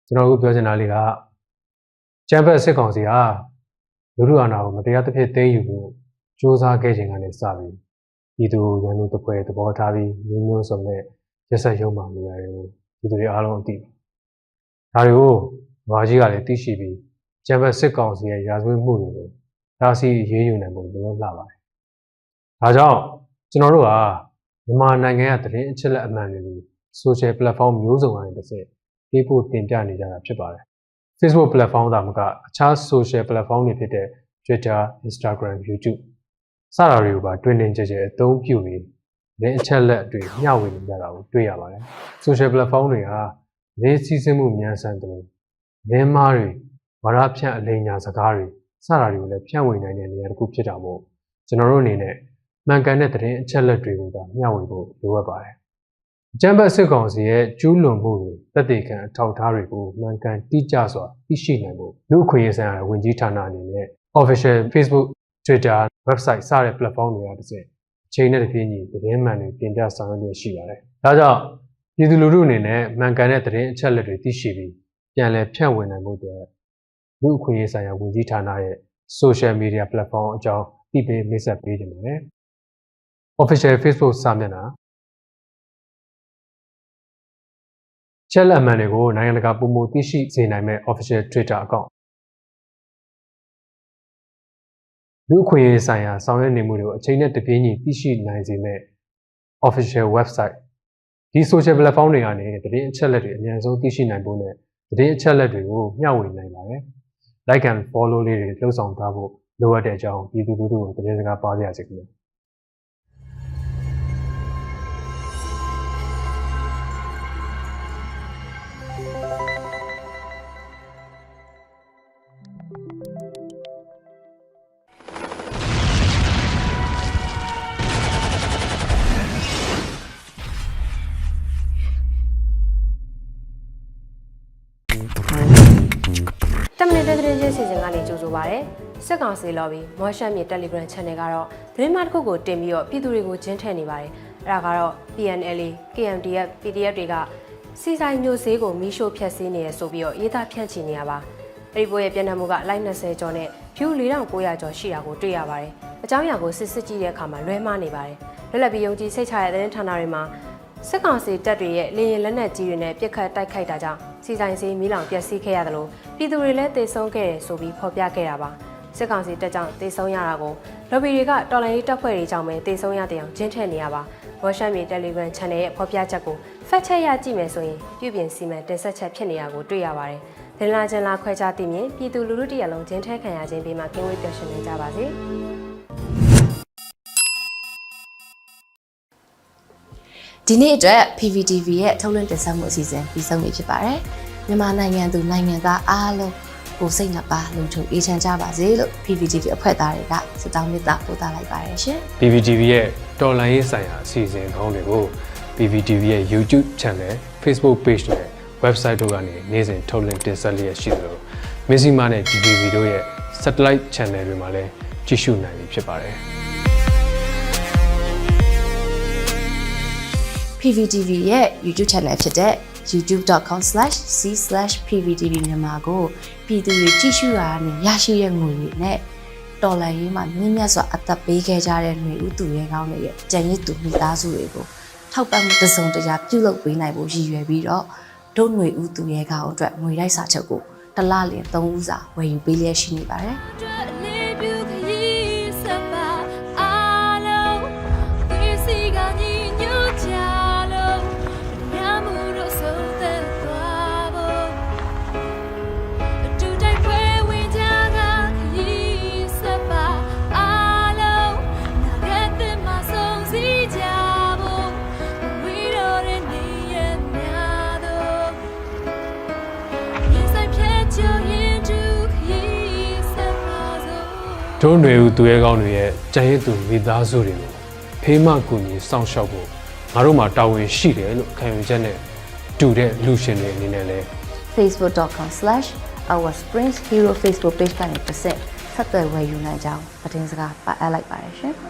ကျွန်တော်အခုပြောချင်တာလေးကကျန်းဖက်စစ်ကောင်စီဟာလူထုအာဏာကိုမတရားသဖြင့်သိမ်းယူဖို့စ조사ခဲ့ခြင်းကနေစပြီးပြည်သူရန်သူတပွဲသဘောထားပြီးမျိုးမျိုးစုံနဲ့ရက်ဆက်ရုံမှနေရတယ်ကိုပြည်သူတွေအားလုံးအသိပါဒါတွေကိုဘာကြီးကလည်းသိရှိပြီးကျန်းဖက်စစ်ကောင်စီရဲ့ရာဇဝတ်မှုတွေကိုဒါစီရေးယူနိုင်ဖို့လိုအပ်လာပါတယ်ဒါကြောင့်ကျွန်တော်တို့ဟာမြန်မာနိုင်ငံရဲ့သတင်းအချက်အလက်အမှန်တွေကို social platform မျိုးစုံကနေတစ်ဆင့်ပေးပို့တင်ပြနေကြတာဖြစ်ပါတယ် Facebook platform ဒါမှမကအခြား social platform တွေဖြစ်တဲ့ Twitter, Instagram, YouTube စတာတွေကိုပါတွင်တင်ကြဲအသုံးပြုပြီးသတင်းအချက်အလက်တွေမျှဝေနေကြတာကိုတွေ့ရပါတယ် social platform တွေဟာရေးစည်းစိမ်မှုမြန်ဆန်တယ်လို့လင်းမားတွေဝါဒဖြန့်အလိမ်ညာစကားတွေစတာတွေကိုလည်းဖြန့်ဝေနိုင်တဲ့နေရာတစ်ခုဖြစ်တာမို့ကျွန်တော်တို့အနေနဲ့မှန်ကန်တဲ့သတင်းအချက်အလက်တွေကိုသာမျှဝေဖို့လိုအပ်ပါတယ်။ကျန်းဖက်စစ်ကောင်စီရဲ့ကျူးလွန်မှုတွေသက်သေခံအထောက်အထားတွေကိုမှန်ကန်တိကျစွာသိရှိနိုင်ဖို့လူအခွင့်အရေးဆိုင်ရာဝန်ကြီးဌာနအနေနဲ့ official Facebook, Twitter, website စတဲ့ platform တွေကတစ်စက်အချိန်နဲ့တပြေးညီသတင်းမှန်တွေတင်ပြဆောင်ရွက်ရရှိပါတယ်။ဒါကြောင့်ပြည်သူလူထုအနေနဲ့မှန်ကန်တဲ့သတင်းအချက်အလက်တွေသိရှိပြီးပြန်လည်ဖြန့်ဝေနိုင်ဖို့အတွက်လူအခွင့်အရေးဆိုင်ရာဝန်ကြီးဌာနရဲ့ social media platform အကြောင်းသိပေးမိတ်ဆက်ပေးကြပါတယ်။ official Facebook စာမျက်နှာချက်လက်အမှန်တွေကိုနိုင်ငံတကာပုံမသိရှိစေနိုင်မဲ့ official Twitter account လူအခွင့်အရေးဆိုင်ရာဆောင်ရွက်နေမှုတွေကိုအချိန်နဲ့တပြေးညီသိရှိနိုင်စေမဲ့ official website ဒီ social platform တွေကနေသတင်းအချက်လက်တွေအများဆုံးသိရှိနိုင်ဖို့နဲ့သတင်းအချက်လက်တွေကိုမျှဝေနိုင်ပါတယ်။ like and follow လေးတွေလှုပ်ဆောင်ထားဖို့လိုအပ်တဲ့အကြောင်းပြည်သူလူထုကိုသတင်းစကားပါးရစေခင်ဗျာ။ သတင်းချင်းစီစဉ်ကနေကြိုဆိုပါရစေ။စစ်ကောင်စီ lobby မော်ရှန်မြေ Telegram channel ကတော့သတင်းမှတစ်ခုကိုတင်ပြီးတော့ပြည်သူတွေကိုကျင်းထည့်နေပါတယ်။အဲ့ဒါကတော့ PNLA, KMDF, PDF တွေကစီဆိုင်မျိုးဈေးကိုမီးရှို့ဖျက်ဆီးနေရဆိုပြီးတော့ရေးသားဖြန့်ချီနေရပါ။အဲ့ဒီပွဲရဲ့ပြည်နှံမှုက like 20ကျော်နဲ့ view 4900ကျော်ရှိတာကိုတွေ့ရပါတယ်။အကြောင်းအရာကိုစစ်ကြည့်တဲ့အခါမှာလွဲမှားနေပါတယ်။လွတ်လပ်ပြီးယုံကြည်စိတ်ချရတဲ့သတင်းဌာနတွေမှာစစ်ကောင်စီတပ်တွေရဲ့လေရင်လက်နက်ကြီးတွေနဲ့ပြစ်ခတ်တိုက်ခိုက်တာကြောင့်စီဆိုင်စီမီးလောင်ပျက်စီးခဲ့ရတယ်လို့ပြည်သူတွေလည်းတေဆုံးခဲ့တယ်ဆိုပြီးဖော်ပြခဲ့တာပါစစ်ကောင်စီတပ်ကြောင့်တေဆုံးရတာကိုလော်ဘီတွေကတော်လိုင်းရေးတပ်ဖွဲ့တွေကြောင့်ပဲတေဆုံးရတဲ့အောင်ကျင်းထည့်နေရပါဝါရှန်မြေ Telegram Channel ရဲ့ဖော်ပြချက်ကိုဖတ်ချက်ရကြည့်မယ်ဆိုရင်ပြုပြင်စီမံတင်ဆက်ချက်ဖြစ်နေတာကိုတွေ့ရပါတယ်ဒင်လာကျင်လာခွဲခြားသိမြင်ပြည်သူလူထုတရလုံးကျင်းထည့်ခံရခြင်းပြီးမှကင်းဝေးပျော်ရွှင်နေကြပါစေဒီနေ့အတွက် PVTV ရဲ့ထုတ်လွှင့်တင်ဆက်မှုအစီအစဉ်ပြီးဆုံးပြီဖြစ်ပါတယ်။မြန်မာနိုင်ငံသူနိုင်ငံသားအားလုံးကိုစိတ်နှပါလုံခြုံအေးချမ်းကြပါစေလို့ PVTV အဖွဲ့သားတွေကဆုတောင်းမေတ္တာပို့သလိုက်ပါတယ်ရှင်။ PVTV ရဲ့တော်လှန်ရေးဆိုင်ရာအစီအစဉ်ကောင်းတွေကို PVTV ရဲ့ YouTube Channel, Facebook Page နဲ့ Website တို့ကနေနေ့စဉ်ထုတ်လွှင့်တင်ဆက်လျက်ရှိသလို Missima နဲ့ DTV တို့ရဲ့ Satellite Channel တွေမှာလည်းကြည့်ရှုနိုင်ပြီဖြစ်ပါတယ်။ PVTV ရဲ့ YouTube Channel ဖြစ်တဲ့ youtube.com/c/pvtv မြန်မာကိုပြည်သူတွေကြည့်ရှုရတဲ့ရရှိတဲ့ငွေတွေနဲ့တော်လှန်ရေးမှာမြင့်မြတ်စွာအသက်ပေးခဲ့ကြတဲ့ຫນွေဦးသူရဲကောင်းတွေရဲ့ကြံရည်သူမိသားစုတွေကိုထောက်ပံ့မှုတစုံတရာပြုလုပ်ပေးနိုင်ဖို့ရည်ရွယ်ပြီးတော့ဒုຫນွေဦးသူရဲကောင်းအတွက်ငွေတိုက်စာချုပ်ကိုတစ်လလင်3ဦးစာဝယ်ယူပေးလျက်ရှိနေပါတယ်။တို့ຫນွေဦးသူရဲကောင်းတွေရဲ့ကြံရည်သူမိသားစုတွေကိုဖေးမကူညီစောင့်ရှောက်ဖို့ငါတို့မှာတာဝန်ရှိတယ်လို့ခံယူချက်နဲ့တူတဲ့လူရှင်တွေအနေနဲ့လည်း facebook.com/ourspringsHero Facebook page ကနေပတ်ဆက်သွယ်ဝယ်ယူနိုင်ကြောင်းသတင်းစကားပါအပ်လိုက်ပါတယ်ရှင်။